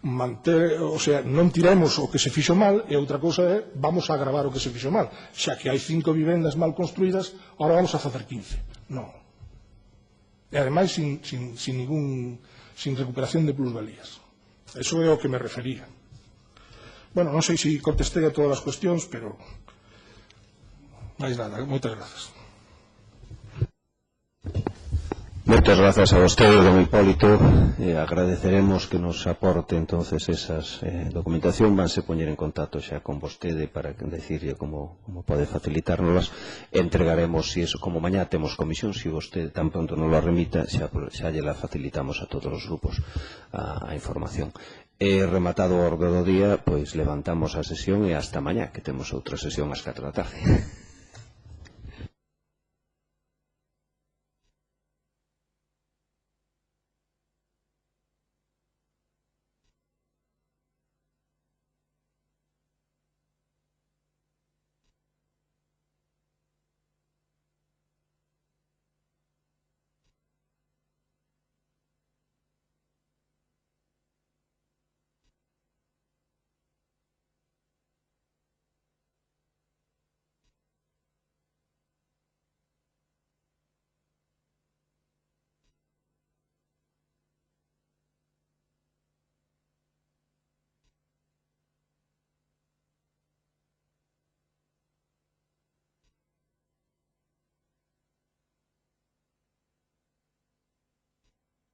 Speaker 2: manter, o sea, non tiremos o que se fixo mal, e outra cousa é vamos a agravar o que se fixo mal, xa que hai 5 vivendas mal construídas, ahora vamos a facer 15. Non. E ademais sin recuperación de plusvalías. Eso é o que me refería. Bueno, non sei se contestei a todas as cuestións, pero máis nada, moitas grazas.
Speaker 1: Moitas grazas a vostede, don Hipólito. Agradeceremos que nos aporte entonces esas documentación. Vanse poñer en contacto xa con vostede para decirle como pode facilitárnoslas. Entregaremos, si eso, como mañá temos comisión, si vostede tan pronto nos la remita, xa lle la facilitamos a todos os grupos a información. Rematado o orde do día, pois levantamos a sesión e hasta mañá, que temos outra sesión ás 4 da tarde.